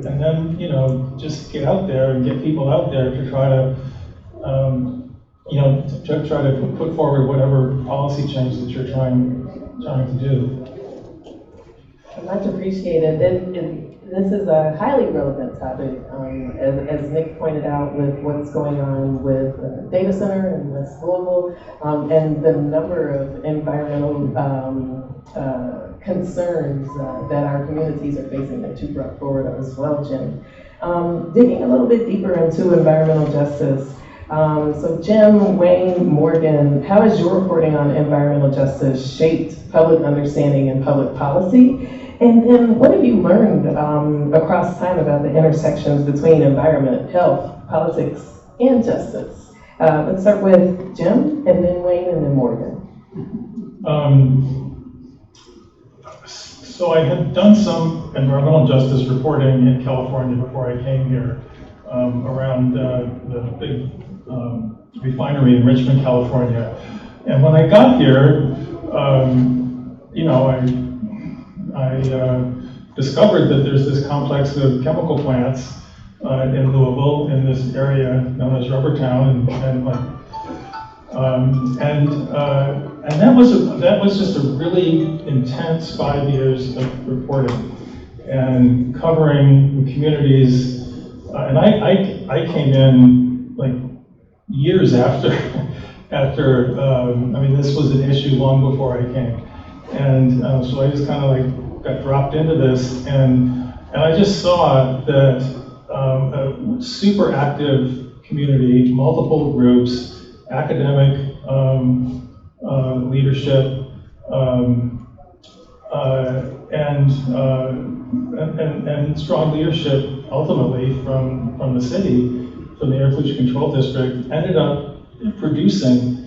S5: then just get out there and get people out there to try to try to put forward whatever policy change that you're trying to do.
S2: Much appreciated. This is a highly relevant topic, as Nick pointed out, with what's going on with data center in West Louisville, and the number of environmental concerns that our communities are facing that you brought forward as well, Jim. Digging a little bit deeper into environmental justice. So Jim, Wayne, Morgan, how has your reporting on environmental justice shaped public understanding and public policy? And then what have you learned across time about the intersections between environment, health, politics, and justice? Let's start with Jim, and then Wayne, and then Morgan.
S5: So I had done some environmental justice reporting in California before I came here, around the big refinery in Richmond, California. And when I got here, I discovered that there's this complex of chemical plants in Louisville, in this area known as Rubber Town, and that was just a really intense 5 years of reporting and covering communities. And I came in like years after. This was an issue long before I came. And so I just kind of got dropped into this, and I just saw that a super active community, multiple groups, academic leadership, and strong leadership ultimately from the city, from the Air Pollution Control District, ended up producing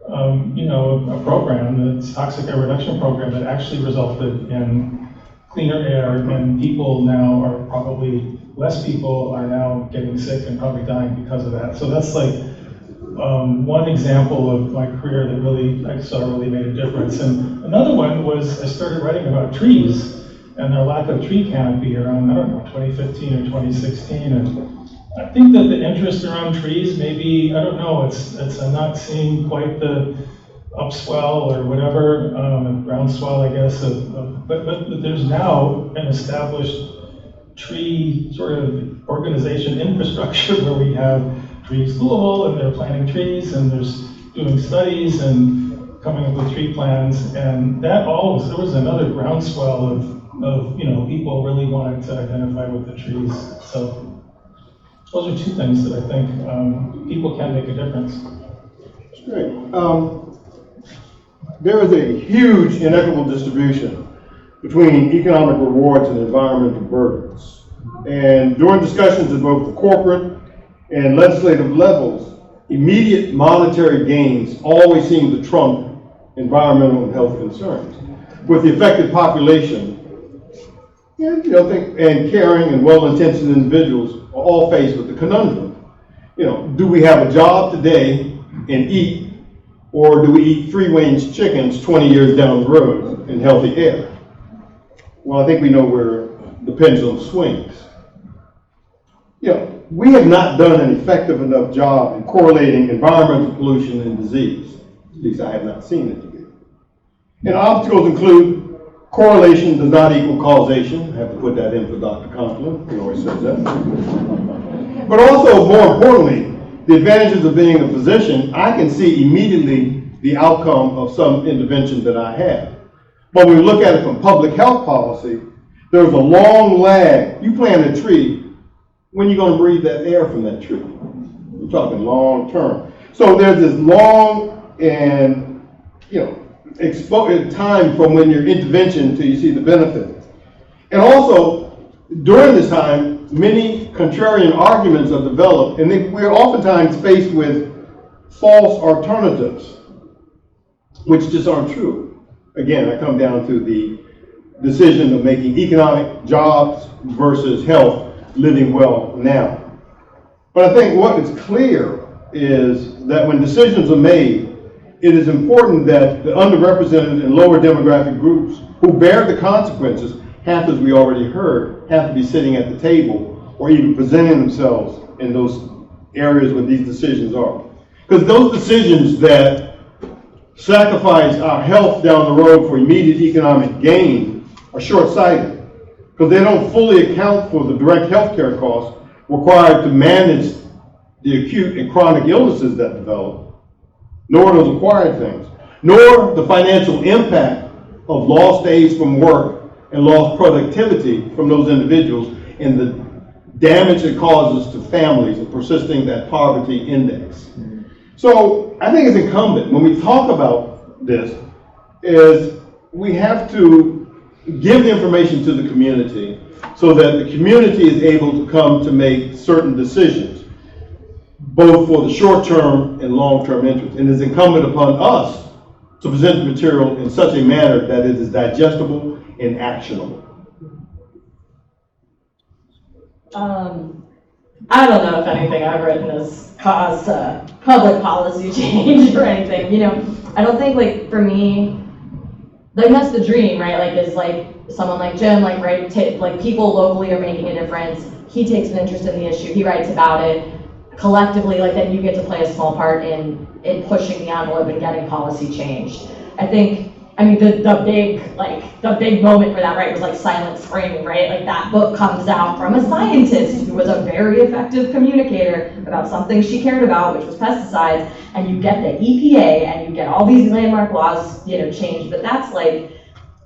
S5: a program, the toxic air reduction program, that actually resulted in cleaner air, and less people are now getting sick and probably dying because of that. So that's one example of my career that really made a difference. And another one was I started writing about trees and their lack of tree canopy around, 2015 or 2016. And I think that the interest around trees, maybe, I'm not seeing quite the upswell or whatever, groundswell, I guess, but there's now an established tree sort of organization infrastructure where we have Trees Louisville, and they're planting trees, and there's doing studies and coming up with tree plans, and there was another groundswell of people really wanting to identify with the trees. So those are two things that I think people can make a difference.
S4: That's great. There is a huge inequitable distribution between economic rewards and environmental burdens. And during discussions at both the corporate and legislative levels, immediate monetary gains always seem to trump environmental and health concerns. With the affected population, and caring and well-intentioned individuals are all faced with the conundrum. Do we have a job today and eat, or do we eat free-range chickens 20 years down the road in healthy air? Well, I think we know where the pendulum swings. We have not done an effective enough job in correlating environmental pollution and disease. At least I have not seen it to be. And obstacles include correlation does not equal causation. I have to put that in for Dr. Conklin. He always says that. But also, more importantly, the advantages of being a physician, I can see immediately the outcome of some intervention that I have. But when we look at it from public health policy, there's a long lag. You plant a tree, when are you going to breathe that air from that tree? We're talking long term. So there's this long and, time from when your intervention till you see the benefit. And also, during this time, many contrarian arguments are developed, and we're oftentimes faced with false alternatives, which just aren't true. Again, I come down to the decision of making economic, jobs versus health, living well now. But I think what is clear is that when decisions are made, it is important that the underrepresented and lower demographic groups who bear the consequences, half as we already heard, have to be sitting at the table or even presenting themselves in those areas where these decisions are. Because those decisions that sacrifice our health down the road for immediate economic gain are short-sighted, because they don't fully account for the direct healthcare costs required to manage the acute and chronic illnesses that develop, nor those acquired things, nor the financial impact of lost days from work and lost productivity from those individuals and the damage it causes to families of persisting that poverty index. So I think it's incumbent when we talk about this is we have to give the information to the community so that the community is able to come to make certain decisions, both for the short-term and long-term interest. And it's incumbent upon us to present the material in such a manner that it is digestible and actionable.
S7: I don't know if anything I've written has caused public policy change or anything. I don't think, like, for me, like, that's the dream, right? Like, is like someone like Jim, like, right, like, people locally are making a difference. He takes an interest in the issue. He writes about it. Collectively, like, then you get to play a small part in pushing the envelope and getting policy changed. The big moment for that, right, was like Silent Spring, right? Like, that book comes out from a scientist who was a very effective communicator about something she cared about, which was pesticides, and you get the EPA and you get all these landmark laws, changed. But that's like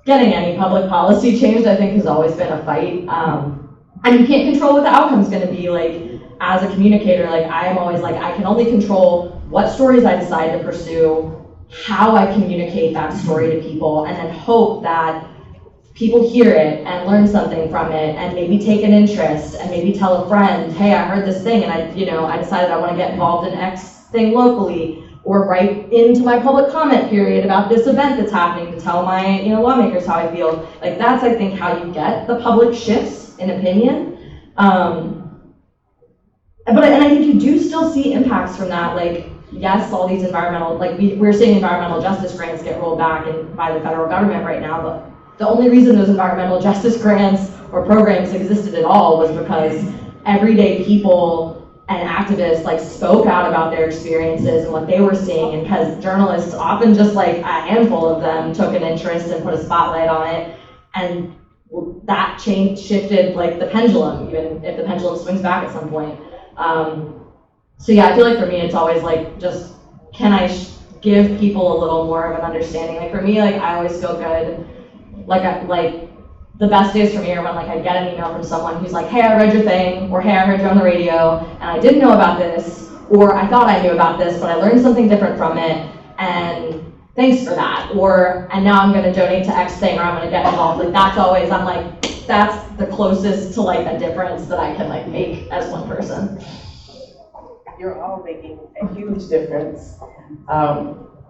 S7: getting any public policy changed, I think, has always been a fight. And you can't control what the outcome's gonna be. Like, as a communicator, like, I am always like, I can only control what stories I decide to pursue, how I communicate that story to people, and then hope that people hear it and learn something from it and maybe take an interest and maybe tell a friend, hey, I heard this thing and I decided I want to get involved in X thing locally, or write into my public comment period about this event that's happening to tell my lawmakers how I feel. Like, that's, I think, how you get the public shifts in opinion. But I think you do still see impacts from that. Like, yes, all these environmental, like, we're seeing environmental justice grants get rolled back by the federal government right now, but the only reason those environmental justice grants or programs existed at all was because everyday people and activists, like, spoke out about their experiences and what they were seeing, and because journalists, often just like a handful of them, took an interest and put a spotlight on it, and that shifted, like, the pendulum, even if the pendulum swings back at some point. So yeah, I feel like for me, it's always like, just, can I give people a little more of an understanding? Like, for me, like, I always feel good. Like, the best days for me are when, like, I get an email from someone who's like, hey, I read your thing, or hey, I heard you on the radio, and I didn't know about this, or I thought I knew about this, but I learned something different from it, and thanks for that. And now I'm gonna donate to X thing, or I'm gonna get involved. Like, that's always, I'm like, that's the closest to, like, a difference that I can, like, make as one person.
S2: You're all making a huge difference,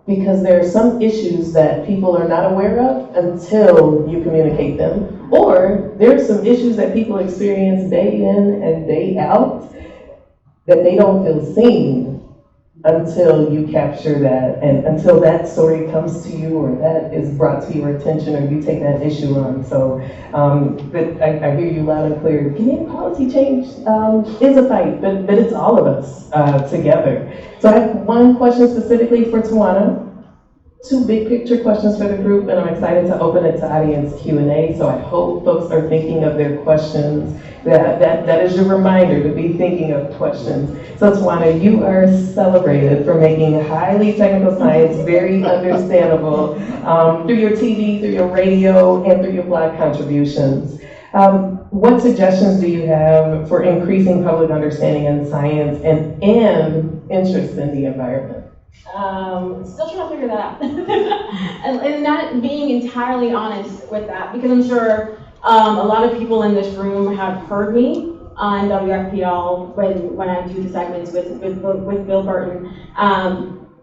S2: because there are some issues that people are not aware of until you communicate them, or there are some issues that people experience day in and day out that they don't feel seen until you capture that, and until that story comes to you, or that is brought to your attention, or you take that issue on. So, but I hear you loud and clear. Community policy change is a fight, but it's all of us together. So I have one question specifically for Tawana, two big picture questions for the group, and I'm excited to open it to audience Q&A. So I hope folks are thinking of their questions. That is your reminder to be thinking of questions. So Tawana, you are celebrated for making highly technical science very understandable through your TV, through your radio, and through your blog contributions. What suggestions do you have for increasing public understanding in science and interest in the environment?
S3: Still trying to figure that out. and not being entirely honest with that, because I'm sure a lot of people in this room have heard me on WFPL when I do the segments with Bill Burton.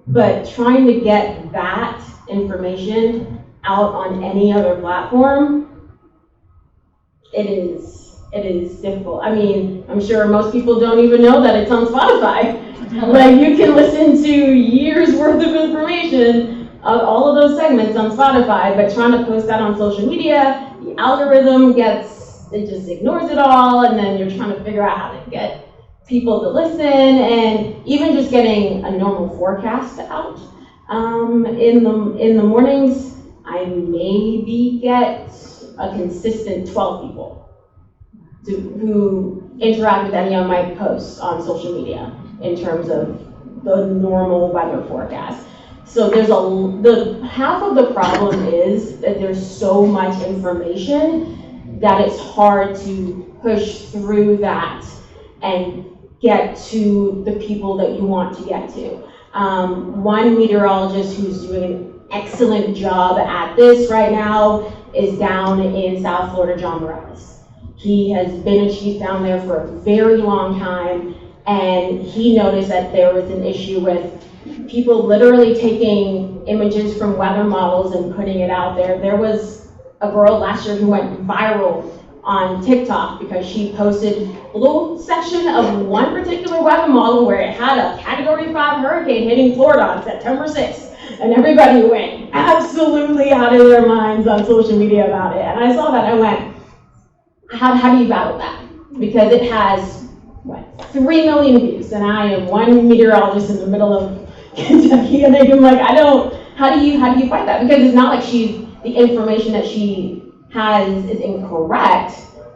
S3: But trying to get that information out on any other platform, it is difficult. I mean, I'm sure most people don't even know that it's on Spotify. Like, you can listen to years worth of information of all of those segments on Spotify, but trying to post that on social media, the algorithm it just ignores it all, and then you're trying to figure out how to get people to listen, and even just getting a normal forecast out. In the mornings, I maybe get a consistent 12 people who interact with any of my posts on social media in terms of the normal weather forecast. So there's half of the problem is that there's so much information that it's hard to push through that and get to the people that you want to get to. One meteorologist who's doing an excellent job at this right now is down in South Florida, John Morales. He has been a chief down there for a very long time, and he noticed that there was an issue with people literally taking images from weather models and putting it out there. There was a girl last year who went viral on TikTok because she posted a little section of one particular weather model where it had a Category 5 hurricane hitting Florida on September 6th. And everybody went absolutely out of their minds on social media about it. And I saw that and I went, how do you battle that? Because it has, 3 million views, and I am one meteorologist in the middle of Kentucky, and I'm like, how do you fight that? Because it's not like the information that she has is incorrect,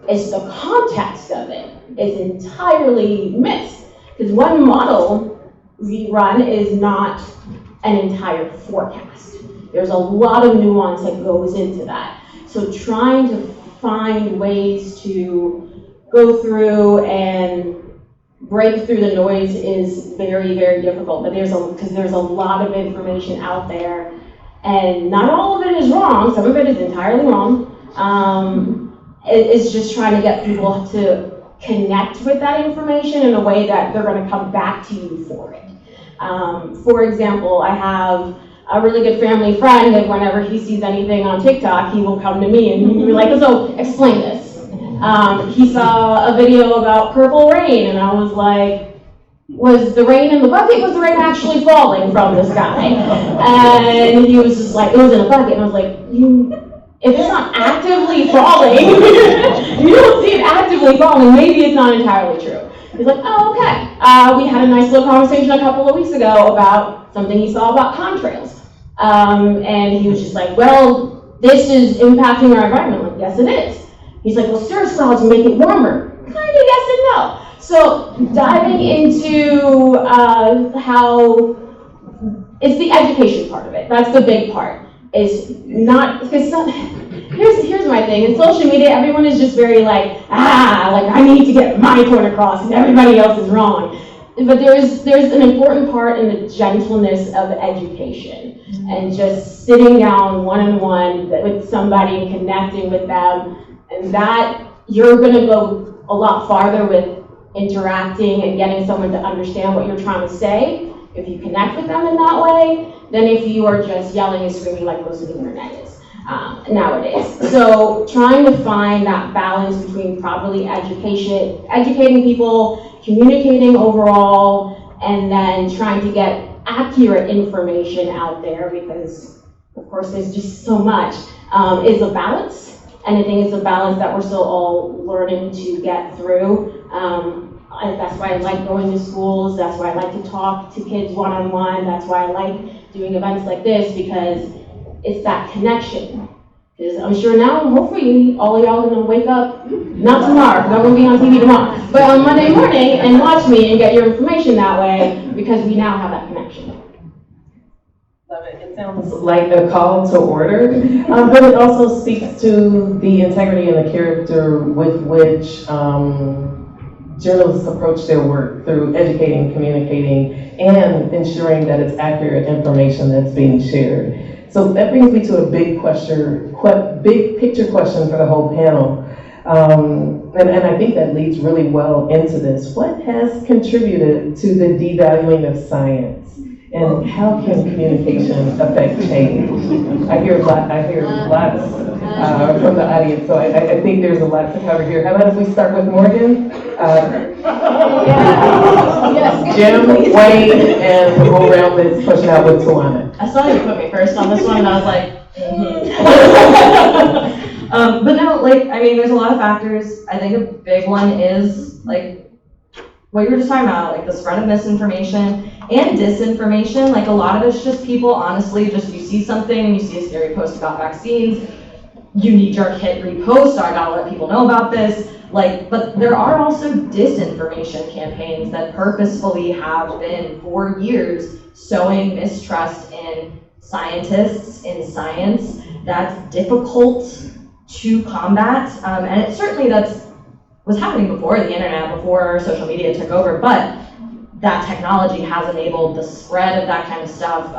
S3: it's the context of it is entirely missed. Because one model we run is not an entire forecast. There's a lot of nuance that goes into that. So trying to find ways to go through and break through the noise is very, very difficult, but because there's a lot of information out there, and not all of it is wrong, some of it is entirely wrong. It's just trying to get people to connect with that information in a way that they're going to come back to you for it. For example, I have a really good family friend that whenever he sees anything on TikTok, he will come to me and he'll be like, so explain this. He saw a video about purple rain, and I was like, was the rain in the bucket? Was the rain actually falling from the sky? And he was just like, it was in a bucket. And I was like, if it's not actively falling, you don't see it actively falling, maybe it's not entirely true. He's like, oh, okay. We had a nice little conversation a couple of weeks ago about something he saw about contrails. And he was just like, well, this is impacting our environment. I'm like, yes, it is. He's like, well, cirrus clouds make it warmer. Kind of yes and no. So diving into how it's the education part of it. That's the big part. Is not because here's my thing. In social media, everyone is just very like I need to get my point across, and everybody else is wrong. But there's an important part in the gentleness of education and just sitting down one-on-one with somebody and connecting with them. And that you're going to go a lot farther with interacting and getting someone to understand what you're trying to say if you connect with them in that way than if you are just yelling and screaming like most of the internet is nowadays. So trying to find that balance between properly educating people, communicating overall, and then trying to get accurate information out there, because of course there's just so much, is a balance. And I think it's a balance that we're still all learning to get through. That's why I like going to schools. That's why I like to talk to kids one-on-one. That's why I like doing events like this, because it's that connection. Because I'm sure now, hopefully, all of y'all are going to wake up, not tomorrow, because I'm going to be on TV tomorrow, but on Monday morning and watch me and get your information that way, because we now have that connection.
S2: of it. It sounds like a call to order, but it also speaks to the integrity and the character with which journalists approach their work through educating, communicating, and ensuring that it's accurate information that's being shared. So that brings me to a big picture question for the whole panel. And I think that leads really well into this. What has contributed to the devaluing of science? And how can communication affect change? I hear lots from the audience, so I think there's a lot to cover here. How about if we start with Morgan?
S3: Yes.
S2: Jim, Wade, and we'll go around this, pushing out with Tawana.
S7: I saw you put me first on this one, and I was like, but no, like, I mean, there's a lot of factors. I think a big one is, like, what you were just talking about, like the spread of misinformation and disinformation. Like, a lot of it's just people, honestly, just you see something, and you see a scary post about vaccines, you knee-jerk hit repost, so I gotta let people know about this. Like, but there are also disinformation campaigns that purposefully have been, for years, sowing mistrust in scientists, in science. That's difficult to combat, and it certainly was happening before the internet, before social media took over, but that technology has enabled the spread of that kind of stuff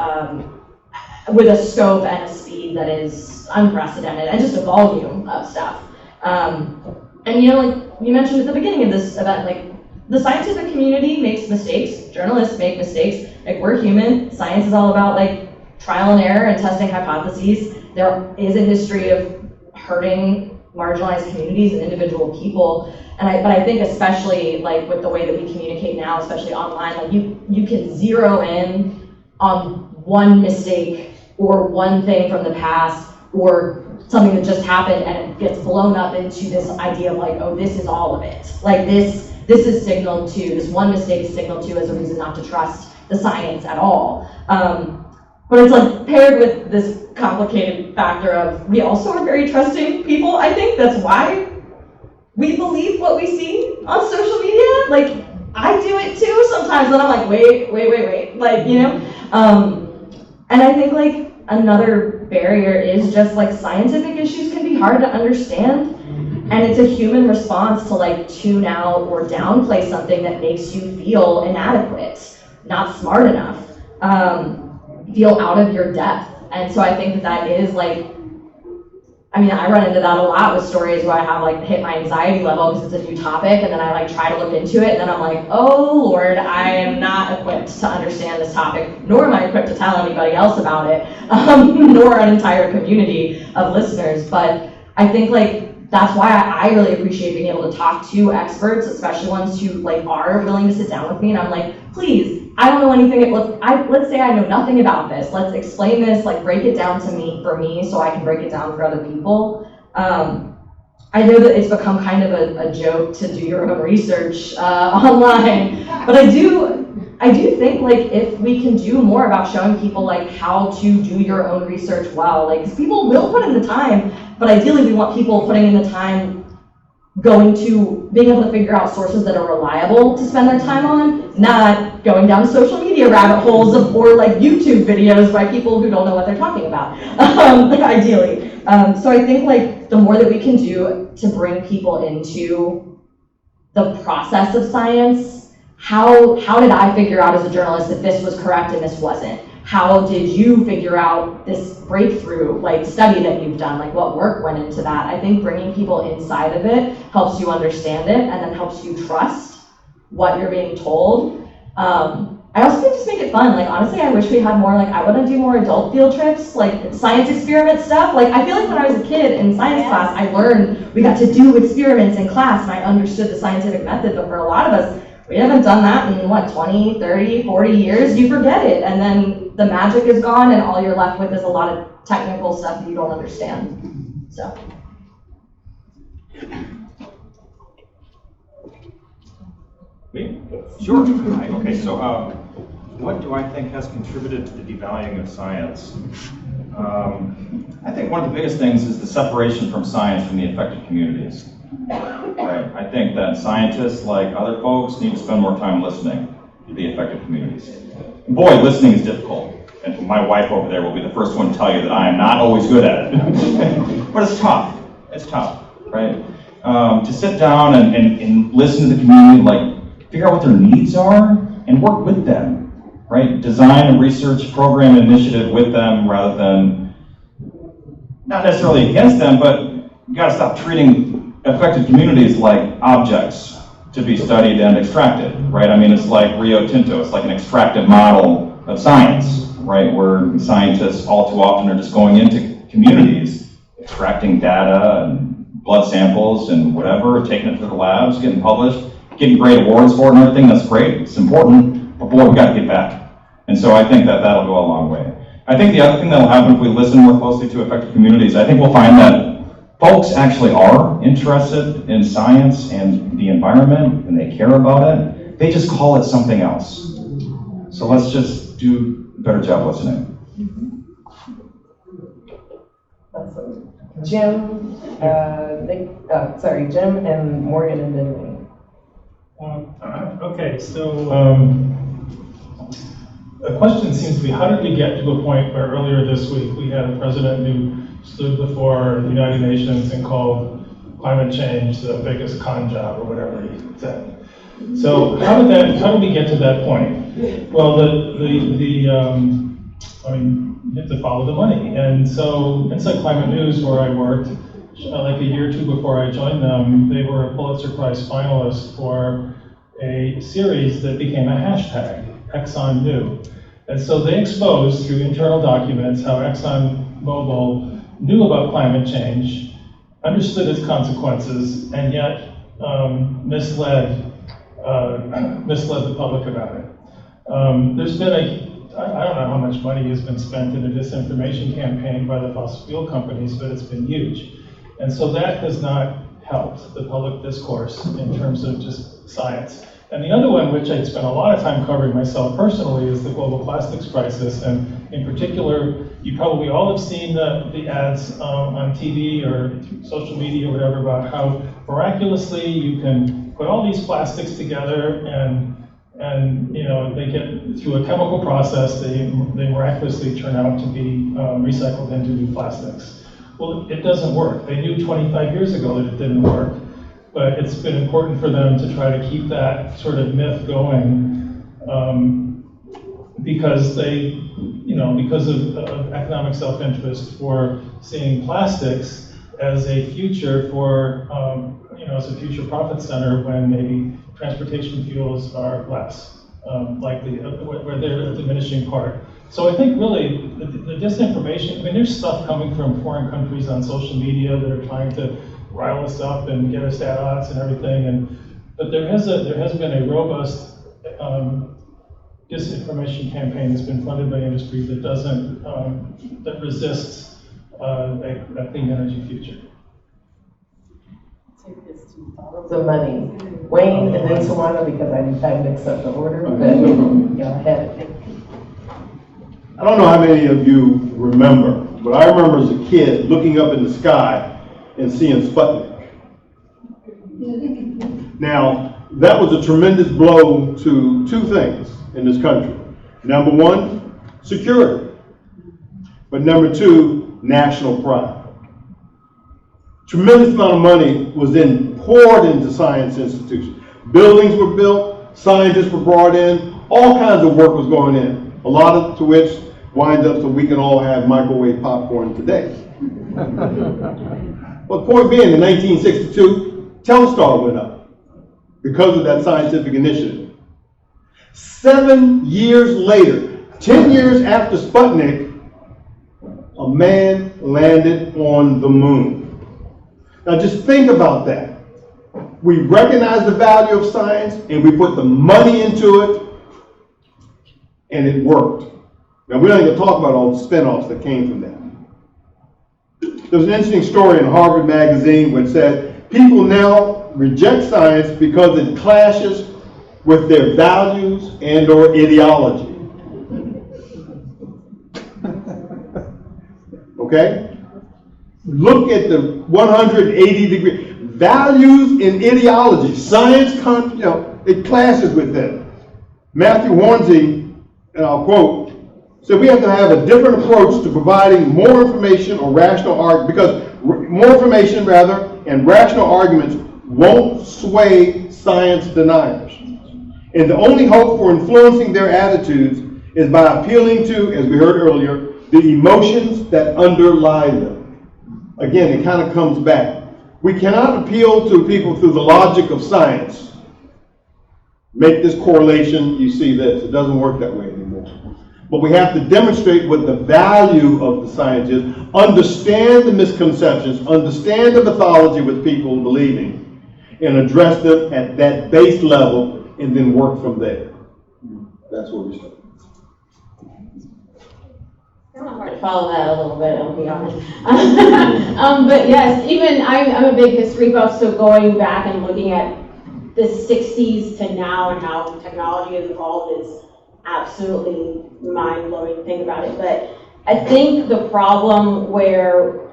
S7: with a scope and a speed that is unprecedented, and just a volume of stuff. And you know, like you mentioned at the beginning of this event, like the scientific community makes mistakes, journalists make mistakes, like we're human, science is all about like trial and error and testing hypotheses. There is a history of hurting marginalized communities and individual people. But I think especially like with the way that we communicate now, especially online, like you can zero in on one mistake or one thing from the past or something that just happened, and it gets blown up into this idea of like, oh, this is all of it. Like this is signaled to, this one mistake is signaled to as a reason not to trust the science at all. But it's like paired with this complicated factor of we also are very trusting people. I think that's why we believe what we see on social media. Like I do it too sometimes, and I'm like, wait, like, you know? And I think like another barrier is just like scientific issues can be hard to understand. And it's a human response to like tune out or downplay something that makes you feel inadequate, not smart enough, feel out of your depth. And so I think that is like, I mean, I run into that a lot with stories where I have like hit my anxiety level because it's a new topic, and then I like try to look into it, and then I'm like, oh Lord, I am not equipped to understand this topic, nor am I equipped to tell anybody else about it, nor an entire community of listeners. But I think like that's why I really appreciate being able to talk to experts, especially ones who like are willing to sit down with me, and I'm like, please, I don't know anything, let's say I know nothing about this, let's explain this, like break it down to me, for me, so I can break it down for other people. I know that it's become kind of a joke to do your own research online, but I do think like if we can do more about showing people like how to do your own research well, like 'cause people will put in the time, but ideally we want people putting in the time going to being able to figure out sources that are reliable to spend their time on, not going down social media rabbit holes or like YouTube videos by people who don't know what they're talking about, ideally. So I think like the more that we can do to bring people into the process of science, how did I figure out as a journalist that this was correct and this wasn't? How did you figure out this breakthrough, like study that you've done? Like what work went into that? I think bringing people inside of it helps you understand it, and then helps you trust what you're being told. I also think just make it fun. Like honestly, I wish we had more, like I want to do more adult field trips, like science experiment stuff. Like I feel like when I was a kid in science class, I learned, we got to do experiments in class, and I understood the scientific method, but for a lot of us, we haven't done that in, 20, 30, 40 years, you forget it. And then the magic is gone, and all you're left with is a lot of technical stuff that you don't understand, so.
S6: Me? Sure. Hi. Okay, so what do I think has contributed to the devaluing of science? I think one of the biggest things is the separation from science from the affected communities. Right. I think that scientists, like other folks, need to spend more time listening to the affected communities. Boy, listening is difficult. And my wife over there will be the first one to tell you that I am not always good at it. But it's tough. It's tough, right? To sit down and listen to the community, like figure out what their needs are and work with them, right? Design a research program initiative with them rather than, not necessarily against them, but you gotta stop treating affected communities like objects to be studied and extracted, right? I mean, it's like Rio Tinto, it's like an extractive model of science, right? Where scientists all too often are just going into communities, extracting data and blood samples and whatever, taking it to the labs, getting published, getting great awards for it and everything. That's great, it's important, but boy, we gotta get back. And so I think that that'll go a long way. I think the other thing that'll happen if we listen more closely to affected communities, I think we'll find that folks actually are interested in science and the environment, and they care about it. They just call it something else. So let's just do a better job listening.
S2: Awesome. Jim, Jim and Morgan and then me.
S5: Okay, so the question seems to be, how did we get to a point where earlier this week we had a president who stood before the United Nations and called climate change the biggest con job or whatever he said. So how did we get to that point? Well, I mean, you have to follow the money. And so Inside Climate News, where I worked, like a year or two before I joined them, they were a Pulitzer Prize finalist for a series that became a hashtag, ExxonKnew. And so they exposed through internal documents how ExxonMobil knew about climate change, understood its consequences, and yet misled the public about it. There's been I don't know how much money has been spent in a disinformation campaign by the fossil fuel companies, but it's been huge. And so that has not helped the public discourse in terms of just science. And the other one, which I'd spent a lot of time covering myself personally, is the global plastics crisis. And in particular, you probably all have seen the ads on TV or social media or whatever about how miraculously you can put all these plastics together and you know, they get through a chemical process, they miraculously turn out to be recycled into new plastics. Well, it doesn't work. They knew 25 years ago that it didn't work, but it's been important for them to try to keep that sort of myth going because because of economic self-interest for seeing plastics as a future for, as a future profit center when maybe transportation fuels are less likely, where they're a diminishing part. So I think really the disinformation, I mean, there's stuff coming from foreign countries on social media that are trying to rile us up and get us at odds and everything. But there has been a robust disinformation campaign that's been funded by industry that doesn't, that resists a clean energy future.
S2: The money. Wayne and then Tawana, because I mixed up the order, but go ahead.
S4: I don't know how many of you remember, but I remember as a kid looking up in the sky and seeing Sputnik. Now, that was a tremendous blow to two things in this country. Number one, security. But number two, national pride. Tremendous amount of money was then poured into science institutions. Buildings were built, scientists were brought in, all kinds of work was going in, a lot of to which winds up so we can all have microwave popcorn today. Well, the point being, in 1962, Telstar went up because of that scientific initiative. 7 years later, 10 years after Sputnik, a man landed on the moon. Now just think about that. We recognize the value of science and we put the money into it and it worked. Now we don't even talk about all the spin-offs that came from that. There was an interesting story in Harvard Magazine which said people now reject science because it clashes with their values and or ideology. Okay? Look at the 180-degree values and ideology. Science, it clashes with them. Matthew Hornsey, and I'll quote, So we have to have a different approach to providing more information or rational because more information rather and rational arguments won't sway science deniers. And the only hope for influencing their attitudes is by appealing to, as we heard earlier, the emotions that underlie them. Again, it kind of comes back. We cannot appeal to people through the logic of science. Make this correlation, you see this. It doesn't work that way anymore. But we have to demonstrate what the value of the science is, understand the misconceptions, understand the mythology with people believing, and address them at that base level, and then work from there. That's where we start.
S3: Kind of hard to follow that a little bit, I'll be honest. But yes, even I'm a big history buff, so going back and looking at the 60s to now and how technology has evolved is absolutely mind-blowing to think about it. But I think the problem where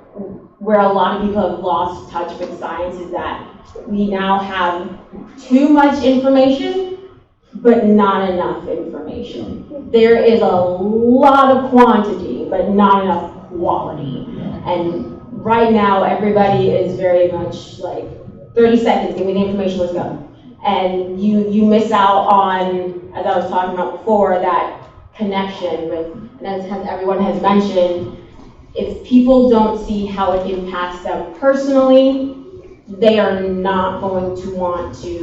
S3: a lot of people have lost touch with science is that we now have too much information, but not enough information. There is a lot of quantity, but not enough quality. And right now, everybody is very much like, 30 seconds, give me the information, let's go. And you miss out on, as I was talking about before, that connection with, and as everyone has mentioned, if people don't see how it impacts them personally, they are not going to want to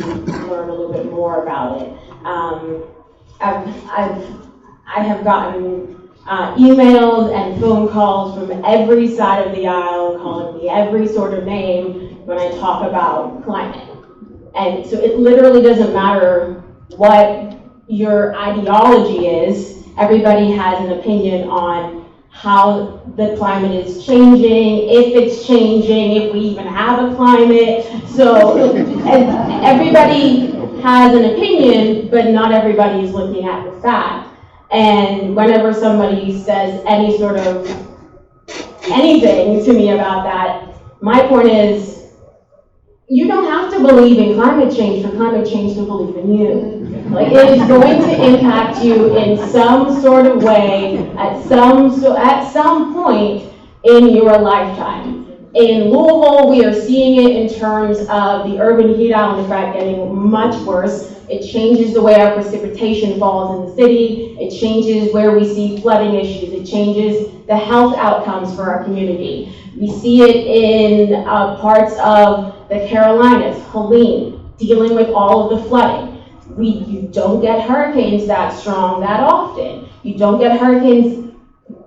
S3: learn a little bit more about it. I have gotten emails and phone calls from every side of the aisle calling me every sort of name when I talk about climate. And so it literally doesn't matter what your ideology is, everybody has an opinion on how the climate is changing, if it's changing, if we even have a climate. So and everybody has an opinion, but not everybody is looking at the fact. And whenever somebody says any sort of anything to me about that, my point is, you don't have to believe in climate change for climate change to believe in you. Like, it is going to impact you in some sort of way at some point in your lifetime. In Louisville, we are seeing it in terms of the urban heat island effect getting much worse. It changes the way our precipitation falls in the city. It changes where we see flooding issues. It changes the health outcomes for our community. We see it in parts of the Carolinas, Helene, dealing with all of the flooding. You don't get hurricanes that strong that often. You don't get hurricanes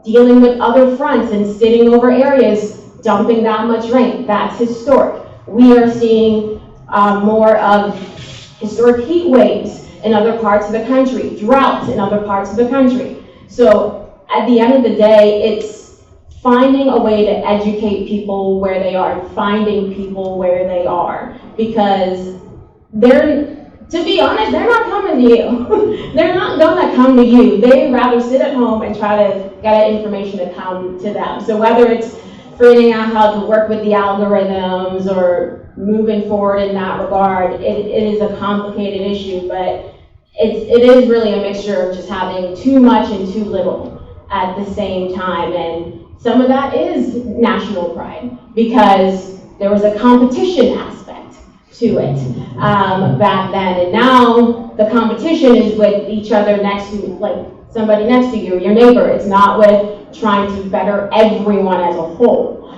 S3: dealing with other fronts and sitting over areas, dumping that much rain. That's historic. We are seeing more of historic heat waves in other parts of the country, droughts in other parts of the country. So at the end of the day, it's finding a way to educate people where they are, finding people where they are, because to be honest, they're not coming to you. They're not gonna come to you. They'd rather sit at home and try to get that information to come to them. So whether it's figuring out how to work with the algorithms or moving forward in that regard, it is a complicated issue, but it is really a mixture of just having too much and too little at the same time. And some of that is national pride, because there was a competition aspect to it back then. And now the competition is with each other next to, like somebody next to you, your neighbor. It's not with trying to better everyone as a whole.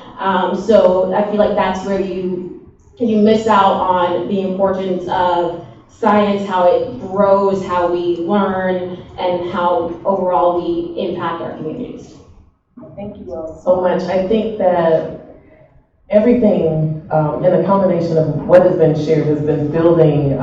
S3: So I feel like that's where you miss out on the importance of science, how it grows, how we learn, and how overall we impact our communities.
S2: Thank you all so much. I think that everything in a combination of what has been shared has been building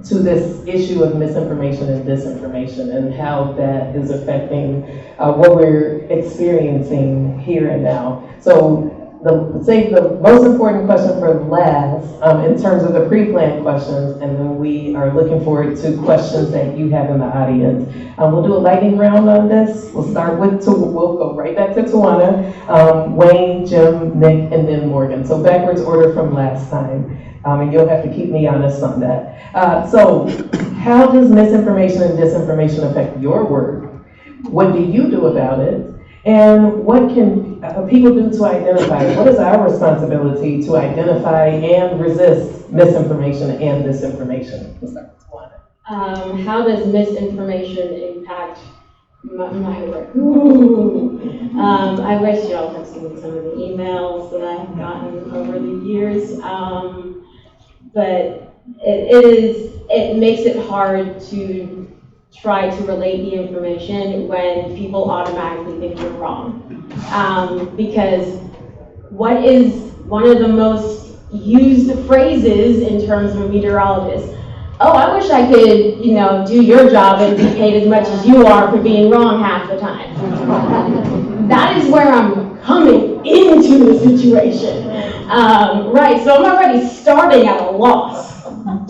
S2: to this issue of misinformation and disinformation and how that is affecting what we're experiencing here and now. So the most important question for last in terms of the pre-planned questions, and then we are looking forward to questions that you have in the audience. We'll do a lightning round on this. We'll start with, we'll go right back to Tawana, Wayne, Jim, Nick, and then Morgan. So backwards order from last time. And you'll have to keep me honest on that. So how does misinformation and disinformation affect your work? What do you do about it? And what can people do to identify it? What is our responsibility to identify and resist misinformation and disinformation?
S3: How does misinformation impact my work? I wish y'all had seen some of the emails that I've gotten over the years. But it makes it hard to try to relate the information when people automatically think you're wrong. Because what is one of the most used phrases in terms of a meteorologist? Oh, I wish I could, do your job and be paid as much as you are for being wrong half the time. That is where I'm coming into the situation. Right, so I'm already starting at a loss,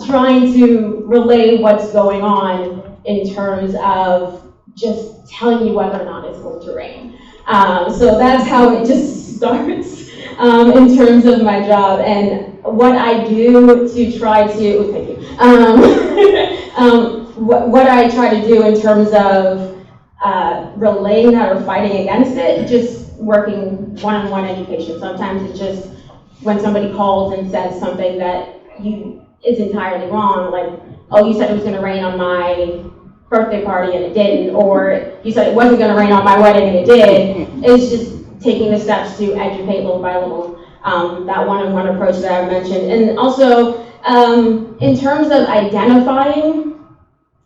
S3: trying to relay what's going on in terms of just telling you whether or not it's going to rain. So that's how it just starts in terms of my job. And what I do to try to, thank you, what I try to do in terms of relaying that or fighting against it, just working one-on-one education. Sometimes it's just when somebody calls and says something that is entirely wrong, like, oh, you said it was going to rain on my birthday party and it didn't, or you said it wasn't going to rain on my wedding and it did. It's just taking the steps to educate little by little, that one-on-one approach that I mentioned. And also, in terms of identifying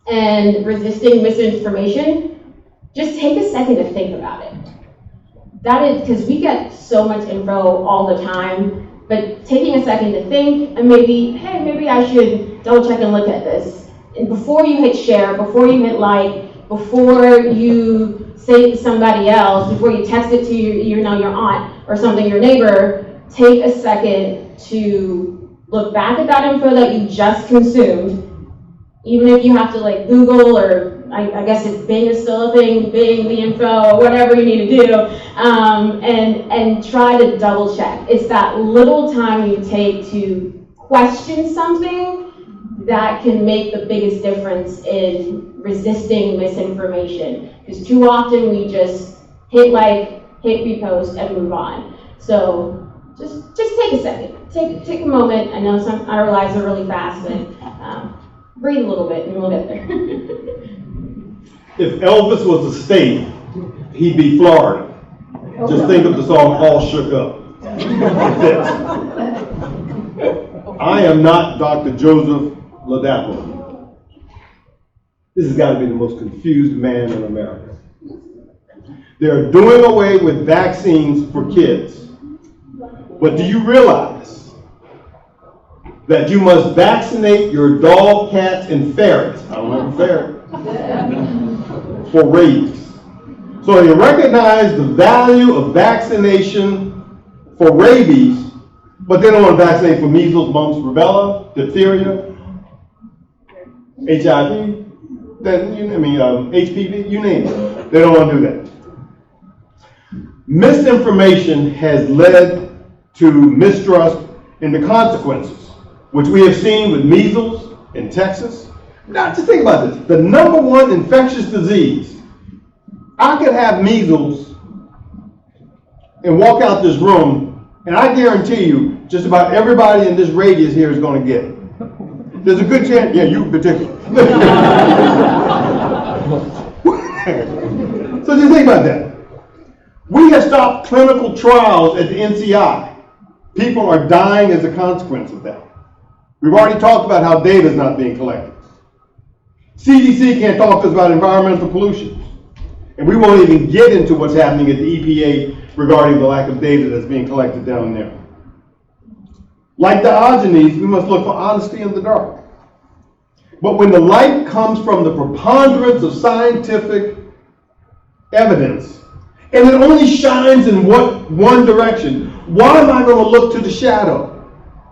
S3: and resisting misinformation, just take a second to think about it. That is, because we get so much info all the time, but taking a second to think and maybe I should double check and look at this. And before you hit share, before you hit like, before you say it to somebody else, before you text it to your aunt or something, your neighbor, take a second to look back at that info that you just consumed, even if you have to like Google or I guess if Bing is still a thing, Bing the info, whatever you need to do, and try to double check. It's that little time you take to question something that can make the biggest difference in resisting misinformation. Because too often we just hit like, hit repost, and move on. So just take a second, take a moment. I know our lives are really fast, but breathe a little bit and we'll get there.
S4: If Elvis was a state, he'd be Florida. Just think of the song All Shook Up. I am not Dr. Joseph Ladapo. This has got to be the most confused man in America. They're doing away with vaccines for kids. But do you realize that you must vaccinate your dog, cats, and ferrets? I don't have a ferret. For rabies. So they recognize the value of vaccination for rabies, but they don't want to vaccinate for measles, mumps, rubella, diphtheria, HIV, HPV, you name it. They don't want to do that. Misinformation has led to mistrust in the consequences, which we have seen with measles in Texas. Now, just think about this. The number one infectious disease. I could have measles and walk out this room, and I guarantee you, just about everybody in this radius here is going to get it. There's a good chance, yeah, you in particular. So just think about that. We have stopped clinical trials at the NCI. People are dying as a consequence of that. We've already talked about how data is not being collected. CDC can't talk to us about environmental pollution. And we won't even get into what's happening at the EPA regarding the lack of data that's being collected down there. Like Diogenes, we must look for honesty in the dark. But when the light comes from the preponderance of scientific evidence, and it only shines in one direction, why am I going to look to the shadow?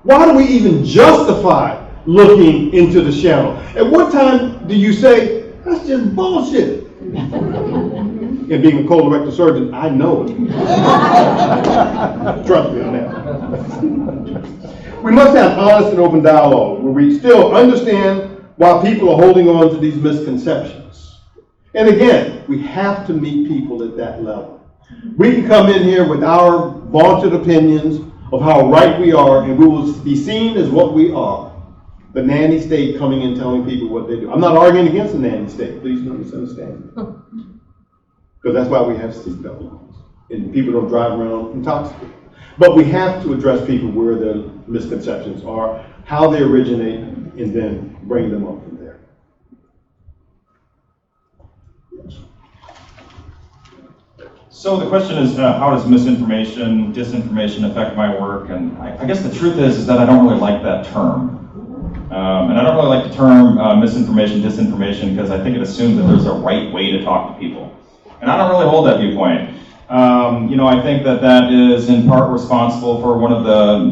S4: Why do we even justify looking into the shadow? At what time do you say, that's just bullshit? And being a colorectal surgeon, I know it. Trust me on that. We must have honest and open dialogue where we still understand why people are holding on to these misconceptions. And again, we have to meet people at that level. We can come in here with our vaunted opinions of how right we are, and we will be seen as what we are. The nanny state coming in telling people what they do. I'm not arguing against the nanny state, please don't misunderstand me. Because that's why we have seatbelt laws, and people don't drive around intoxicated. But we have to address people where their misconceptions are, how they originate, and then bring them up from there.
S6: So the question is, how does misinformation, disinformation affect my work? And I guess the truth is that I don't really like that term. And I don't really like the term misinformation, disinformation, because I think it assumes that there's a right way to talk to people. And I don't really hold that viewpoint. I think that is in part responsible for one of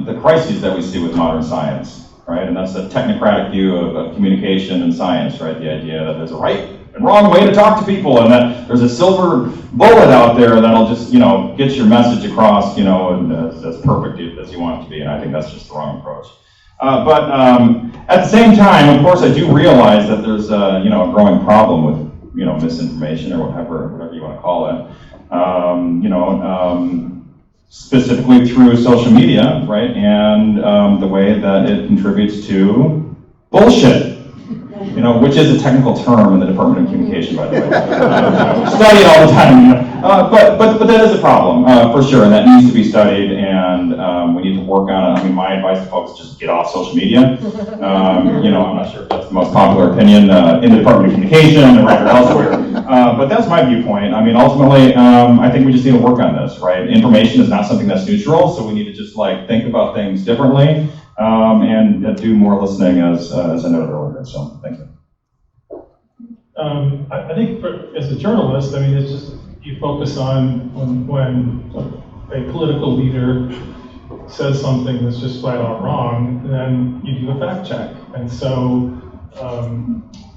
S6: the crises that we see with modern science, right? And that's the technocratic view of communication and science, right? The idea that there's a right and wrong way to talk to people, and that there's a silver bullet out there that'll just, get your message across, and as perfect as you want it to be. And I think that's just the wrong approach. But at the same time, of course, I do realize that there's a growing problem with misinformation or whatever you want to call it. Specifically through social media, right, and the way that it contributes to bullshit. Which is a technical term in the Department of Communication, by the way. Study it all the time. But that is a problem, for sure, and that needs to be studied, and we need to work on it. I mean, my advice to folks is just get off social media. I'm not sure if that's the most popular opinion in the Department of Communication or elsewhere, but that's my viewpoint. I mean, ultimately, I think we just need to work on this, right? Information is not something that's neutral, so we need to just think about things differently. And do more listening, as I noted earlier. So, thank you.
S5: I think as a journalist, I mean, it's just you focus on when a political leader says something that's just flat out wrong, then you do a fact check. And so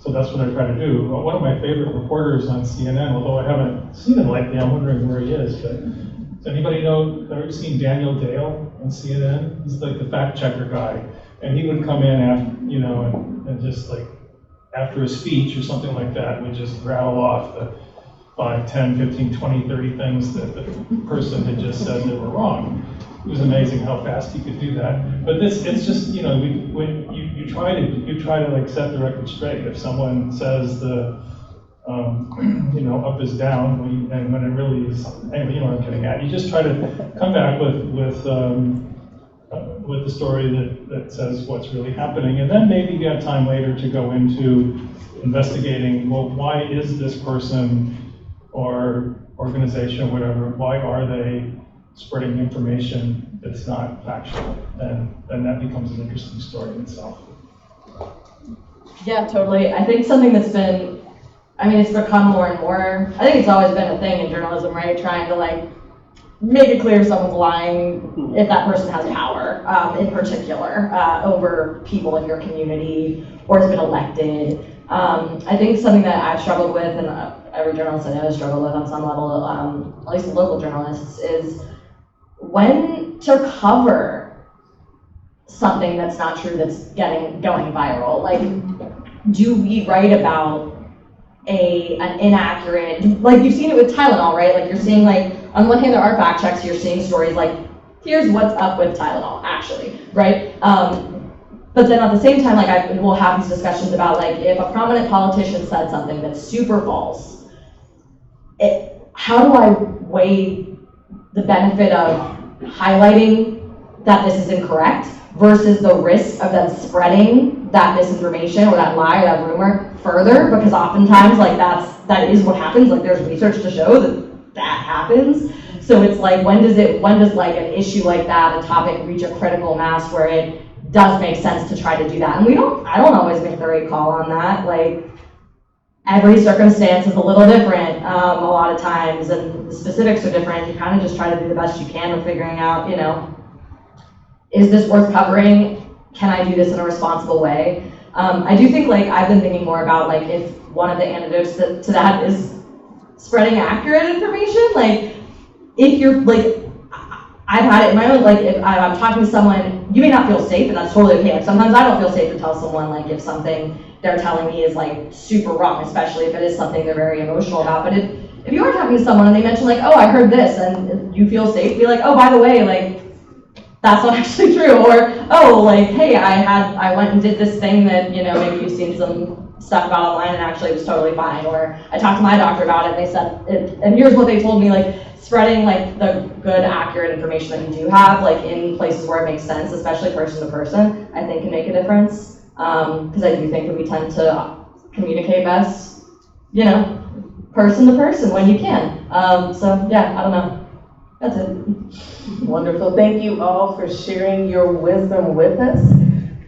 S5: that's what I try to do. One of my favorite reporters on CNN, although I haven't seen him lately, I'm wondering where he is. But does anybody know? Have you seen Daniel Dale on CNN? He's like the fact checker guy, and he would come in after, and just after a speech or something like that, would just rattle off the 5, 10, 15, 20, 30 things that the person had just said that were wrong. It was amazing how fast he could do that. But it's just, when you try to set the record straight. If someone says the up is down, and when it really is, anyway, what I'm getting at. You just try to come back with the story that says what's really happening, and then maybe you have time later to go into investigating, well, why is this person or organization or whatever, why are they spreading information that's not factual? And then that becomes an interesting story in itself.
S7: Yeah, totally. I think something that's been, it's become more and more, I think it's always been a thing in journalism, right? Trying to make it clear someone's lying if that person has power, in particular, over people in your community or has been elected. I think something that I've struggled with, and every journalist I know has struggled with on some level, at least the local journalists, is when to cover something that's not true that's going viral. Do we write about an inaccurate, you've seen it with Tylenol, right? You're seeing on one hand there are fact checks, you're seeing stories here's what's up with Tylenol, actually, right? But then at the same time, we'll have these discussions about if a prominent politician said something that's super false, how do I weigh the benefit of highlighting that this is incorrect versus the risk of them spreading that misinformation or that lie or that rumor further? Because oftentimes that is what happens. There's research to show that happens. So it's when does an issue like that, a topic, reach a critical mass where it does make sense to try to do that? And I don't always make the right call on that. Every circumstance is a little different a lot of times, and the specifics are different. You kind of just try to do the best you can with figuring out, is this worth covering? Can I do this in a responsible way? I do think I've been thinking more about if one of the antidotes to that is spreading accurate information. If you're I've had it in my own, if I'm talking to someone, you may not feel safe, and that's totally okay. Sometimes I don't feel safe to tell someone if something they're telling me is like super wrong, especially if it is something they're very emotional about. But if you are talking to someone and they mention like, oh, I heard this, and you feel safe, be like, oh, by the way, like, that's not actually true. Or, oh, like, hey, I went and did this thing that, you know, maybe you've seen some stuff about online and actually it was totally fine. Or I talked to my doctor about it and they said, and here's what they told me, like, spreading like the good, accurate information that you do have, like in places where it makes sense, especially person to person, I think can make a difference. Because I do think that we tend to communicate best, you know, person to person when you can. So yeah, I don't know. That's it.
S2: Wonderful. Thank you all for sharing your wisdom with us.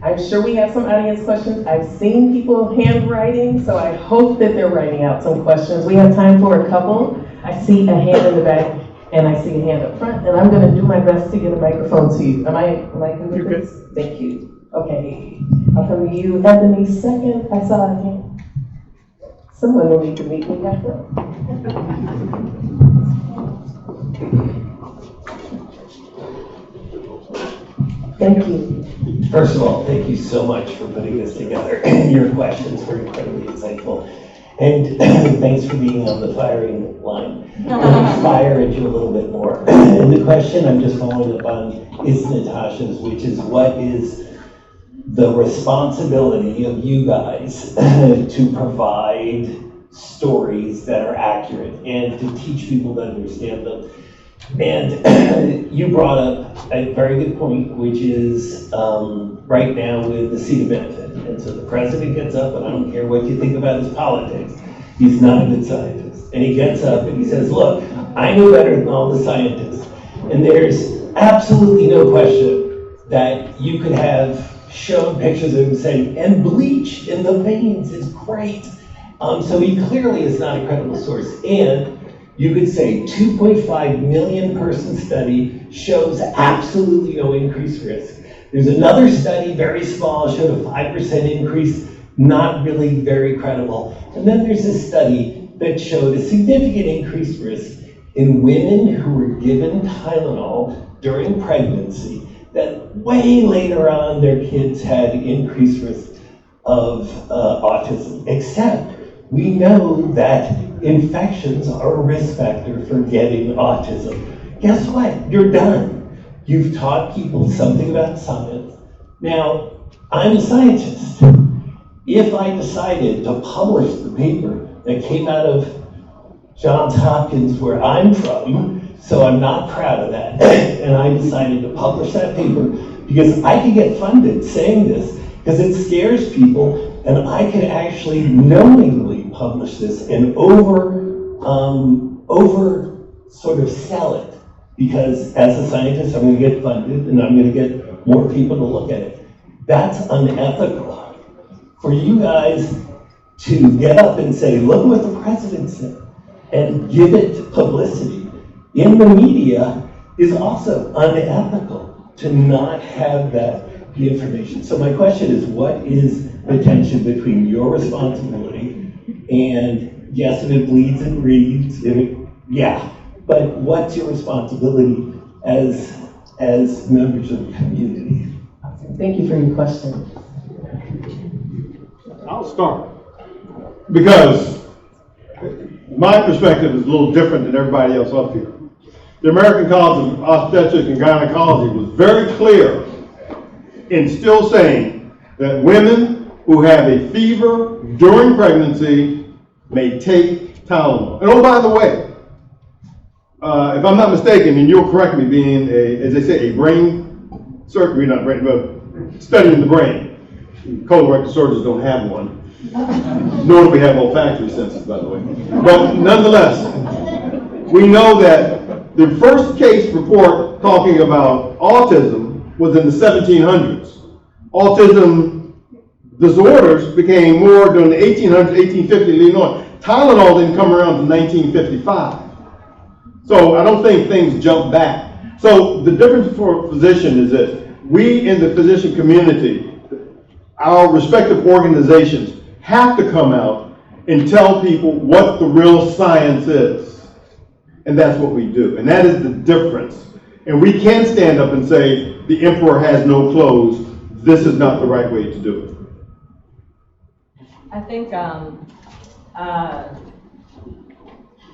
S2: I'm sure we have some audience questions. I've seen people handwriting, so I hope that they're writing out some questions. We have time for a couple. I see a hand in the back, and I see a hand up front, and I'm going to do my best to get a microphone to you. Am I good with this? Thank you. Okay. I'll come to you, Anthony, second. I saw a hand. Someone will need to meet me back there. Thank you.
S8: First of all, thank you so much for putting this together. Your questions were incredibly insightful. And thanks for being on the firing line. I'll fire at you a little bit more. And the question I'm just following up on is Natasha's, which is what is the responsibility of you guys to provide stories that are accurate and to teach people to understand them? And you brought up a very good point, which is right now with the seat of benefit. And so the president gets up, and I don't care what you think about his politics, he's not a good scientist. And he gets up and he says, look, I know better than all the scientists. And there's absolutely no question that you could have shown pictures of him saying, and bleach in the veins is great. So he clearly is not a credible source. And you could say 2.5 million person study shows absolutely no increased risk. There's another study, very small, showed a 5% increase, not really very credible. And then there's a study that showed a significant increased risk in women who were given Tylenol during pregnancy, that way later on their kids had increased risk of autism, except we know that infections are a risk factor for getting autism. Guess what? You're done. You've taught people something about science. Now, I'm a scientist. If I decided to publish the paper that came out of Johns Hopkins, where I'm from, so I'm not proud of that, and I decided to publish that paper because I could get funded saying this, because it scares people, and I could actually knowingly publish this and over sort of sell it, because as a scientist, I'm going to get funded and I'm going to get more people to look at it. That's unethical. For you guys to get up and say, look what the president said, and give it publicity in the media is also unethical, to not have that the information. So my question is, what is the tension between your responsibility and, yes, if it bleeds and reads, but what's your responsibility as members of the community?
S2: Thank you for your question.
S4: I'll start. Because my perspective is a little different than everybody else up here. The American College of Obstetrics and Gynecology was very clear in still saying that women who have a fever during pregnancy may take Tylenol. And oh, by the way, if I'm not mistaken, and you'll correct me, being as they say, a brain surgery, not brain, but studying the brain. Colorectal surgeons don't have one, nor do we have olfactory senses, by the way. But nonetheless, we know that the first case report talking about autism was in the 1700s. Autism disorders became more during the 1800s, 1850, Illinois. Tylenol didn't come around until 1955. So I don't think things jump back. So the difference for a physician is this: we in the physician community, our respective organizations have to come out and tell people what the real science is. And that's what we do. And that is the difference. And we can stand up and say, the emperor has no clothes. This is not the right way to do it.
S7: I think,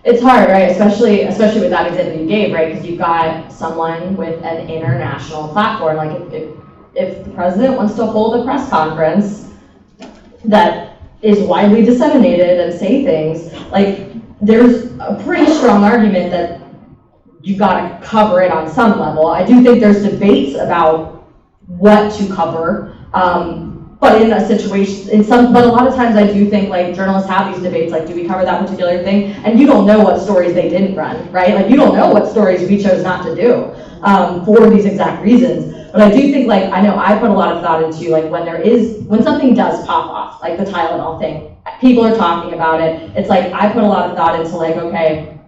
S7: it's hard, right? Especially with that example you gave, right? Because you've got someone with an international platform. Like if the president wants to hold a press conference that is widely disseminated and say things, like there's a pretty strong argument that you gotta cover it on some level. I do think there's debates about what to cover, but in a situation, but a lot of times I do think like journalists have these debates, like do we cover that particular thing? And you don't know what stories they didn't run, right? Like you don't know what stories we chose not to do for these exact reasons. But I do think like, I know I put a lot of thought into like when something does pop off, like the Tylenol thing, people are talking about it. It's like, I put a lot of thought into like, okay,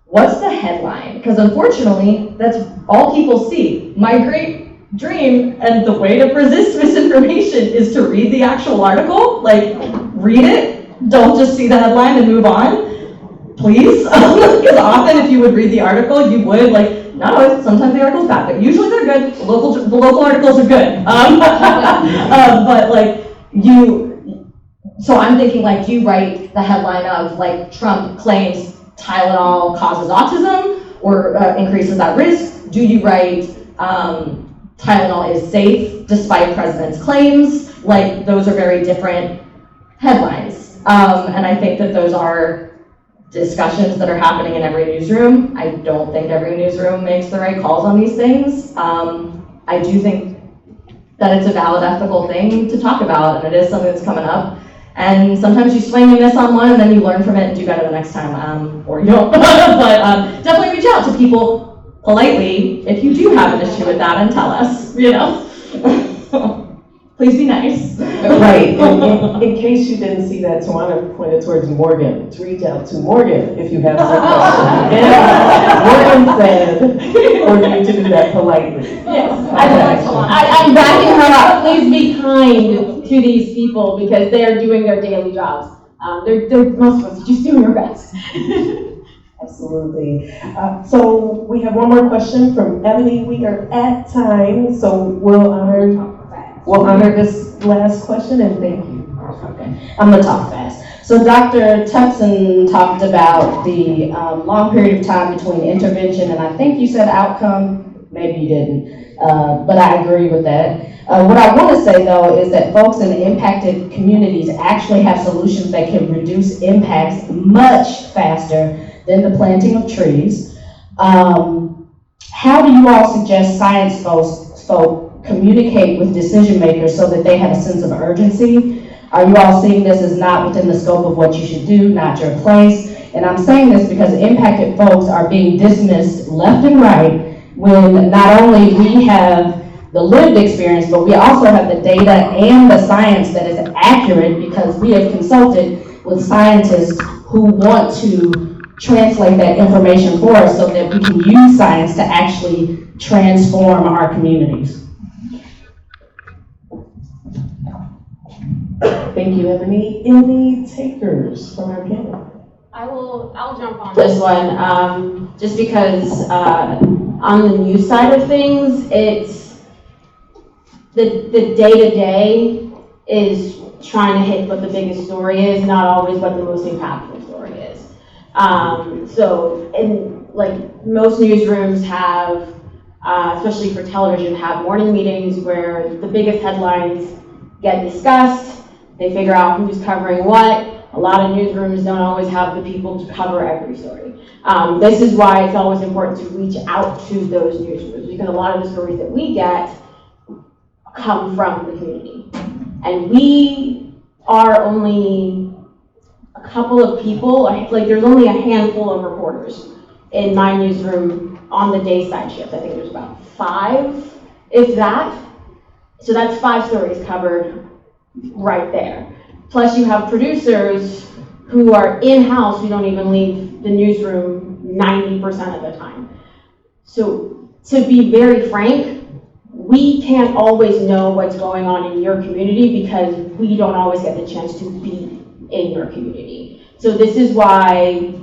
S7: what's the headline? Because unfortunately, that's all people see. My great dream and the way to resist misinformation is to read the actual article, like read it, don't just see the headline and move on, please. Because often if you would read the article, you would like, not always, sometimes the article's bad, but usually they're good. The local articles are good. But like so I'm thinking like, do you write the headline of like Trump claims Tylenol causes autism or increases that risk? Do you write Tylenol is safe despite president's claims? Like those are very different headlines. And I think that those are discussions that are happening in every newsroom. I don't think every newsroom makes the right calls on these things. I do think that it's a valid ethical thing to talk about, and it is something that's coming up. And sometimes you swing and miss on one, and then you learn from it and do better the next time, or you don't. But definitely reach out to people politely if you do have an issue with that and tell us, you know. Please be nice.
S2: Right, in case you didn't see that, Tawana pointed towards Morgan, to reach out to Morgan if you have some questions. And Morgan said for you to do that politely.
S3: Yes, I'm backing her up. Please be kind to these people because they are doing their daily jobs. They're most of us just doing their best.
S2: Absolutely. So we have one more question from Ebony. We are at time, so we'll honor this last question and thank you.
S9: Okay, I'm gonna talk fast. So Dr. Tupson talked about the long period of time between intervention and I think you said outcome, maybe you didn't, but I agree with that. What I want to say though is that folks in impacted communities actually have solutions that can reduce impacts much faster than the planting of trees. How do you all suggest science folks communicate with decision makers so that they have a sense of urgency? Are you all seeing this as not within the scope of what you should do, not your place? And I'm saying this because impacted folks are being dismissed left and right when not only we have the lived experience, but we also have the data and the science that is accurate because we have consulted with scientists who want to translate that information for us so that we can use science to actually transform our communities.
S2: Thank you, Ebony. Any takers from our panel?
S3: I'll jump on this one, just because on the news side of things, it's the day-to-day is trying to hit what the biggest story is, not always what the most impactful story is. So, like most newsrooms have, especially for television, have morning meetings where the biggest headlines get discussed. They figure out who's covering what. A lot of newsrooms don't always have the people to cover every story. This is why it's always important to reach out to those newsrooms because a lot of the stories that we get come from the community. And we are only a couple of people, like there's only a handful of reporters in my newsroom on the day side shift. I think there's about 5, if that. So that's 5 stories covered right there. Plus you have producers who are in-house who don't even leave the newsroom 90% of the time. So to be very frank, we can't always know what's going on in your community because we don't always get the chance to be in your community. So this is why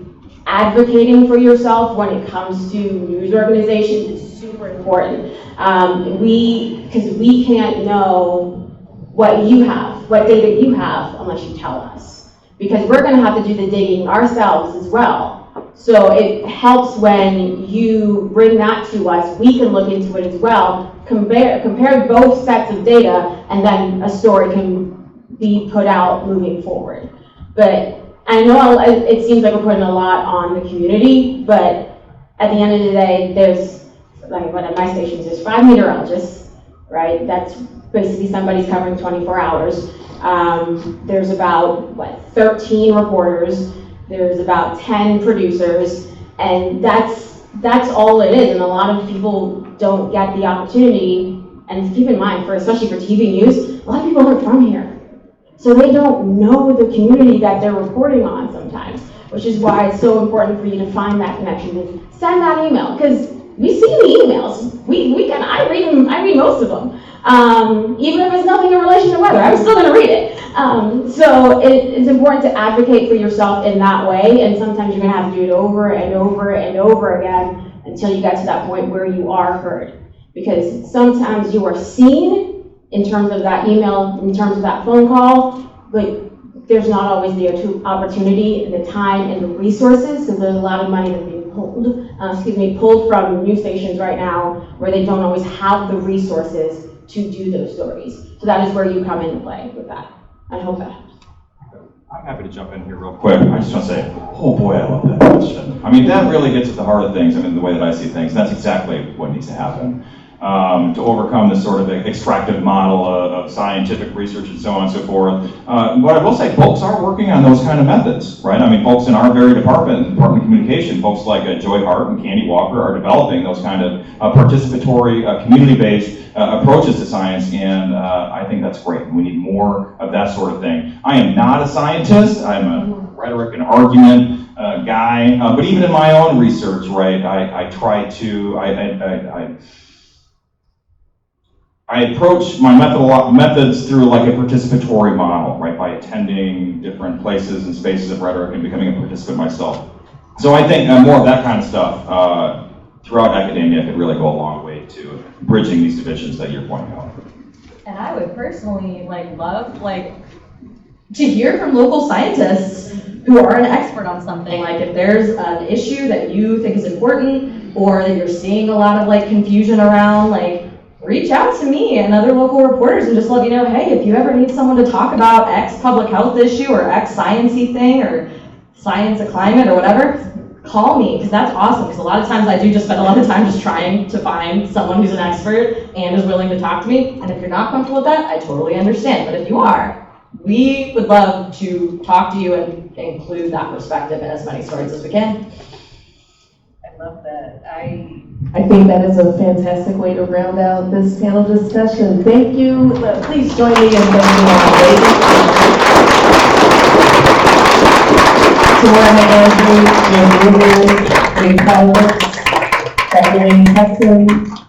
S3: advocating for yourself when it comes to news organizations is super important. Because we can't know what you have. what data you have unless you tell us. Because we're gonna have to do the digging ourselves as well. So it helps when you bring that to us, we can look into it as well, compare both sets of data, and then a story can be put out moving forward. But I know it seems like we're putting a lot on the community, but at the end of the day, there's, like one of my stations, there's 5 meteorologists, right? That's basically somebody's covering 24 hours. There's about, 13 reporters, there's about 10 producers, and that's all it is. And a lot of people don't get the opportunity, and keep in mind, especially for TV news, a lot of people aren't from here. So they don't know the community that they're reporting on sometimes, which is why it's so important for you to find that connection and send that email, because we see the emails. I read most of them. Even if it's nothing in relation to weather, I'm still gonna read it. So it's important to advocate for yourself in that way, and sometimes you're gonna have to do it over and over and over again until you get to that point where you are heard. Because sometimes you are seen in terms of that email, in terms of that phone call, but there's not always the opportunity, the time, and the resources, because there's a lot of money that's being pulled from news stations right now, where they don't always have the resources to do those stories. So that is where you come into play with that. I hope that helps.
S6: I'm happy to jump in here real quick. I just want to say, oh boy, I love that question. I mean, that really gets at the heart of things. I mean, the way that I see things, that's exactly what needs to happen. To overcome this sort of extractive model of scientific research and so on and so forth. But I will say, folks are working on those kind of methods, right? I mean, folks in our very Department of Communication, folks like Joy Hart and Candy Walker are developing those kind of participatory, community-based approaches to science, and I think that's great. We need more of that sort of thing. I am not a scientist. I'm a rhetoric and argument guy, but even in my own research, right, I try to, I approach my methods through like a participatory model, right, by attending different places and spaces of rhetoric and becoming a participant myself. So I think more of that kind of stuff throughout academia could really go a long way to bridging these divisions that you're pointing out.
S7: And I would personally love to hear from local scientists who are an expert on something. Like if there's an issue that you think is important, or that you're seeing a lot of confusion around, reach out to me and other local reporters and just let me know, hey, if you ever need someone to talk about X public health issue or X science-y thing or science of climate or whatever, call me, because that's awesome. Because a lot of times I do just spend a lot of time just trying to find someone who's an expert and is willing to talk to me. And if you're not comfortable with that, I totally understand. But if you are, we would love to talk to you and include that perspective in as many stories as we can.
S2: I love that. I think that is a fantastic way to round out this panel discussion. Thank you. Please join me in thanking our ladies. Tawana Andrews, Ray Collins, Kathleen Hudson,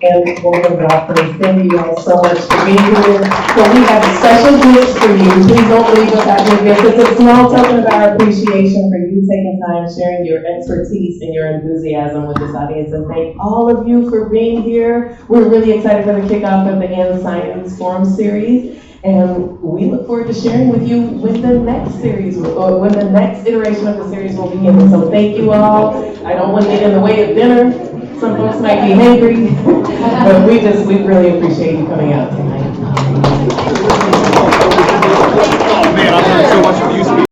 S2: and Morgan Watkins. Thank you all so much for being here. So we have special gifts for you. Please don't leave without your gifts. It's a small token of our appreciation for you taking time, sharing your expertise and your enthusiasm with this audience. And thank all of you for being here. We're really excited for the kickoff of the And Science Forum series. And we look forward to sharing with you when the next series, or when the next iteration of the series will begin. So thank you all. I don't want to get in the way of dinner. Some folks might be hungry, but we really appreciate you coming out tonight.
S6: Oh man, I learned so much from you.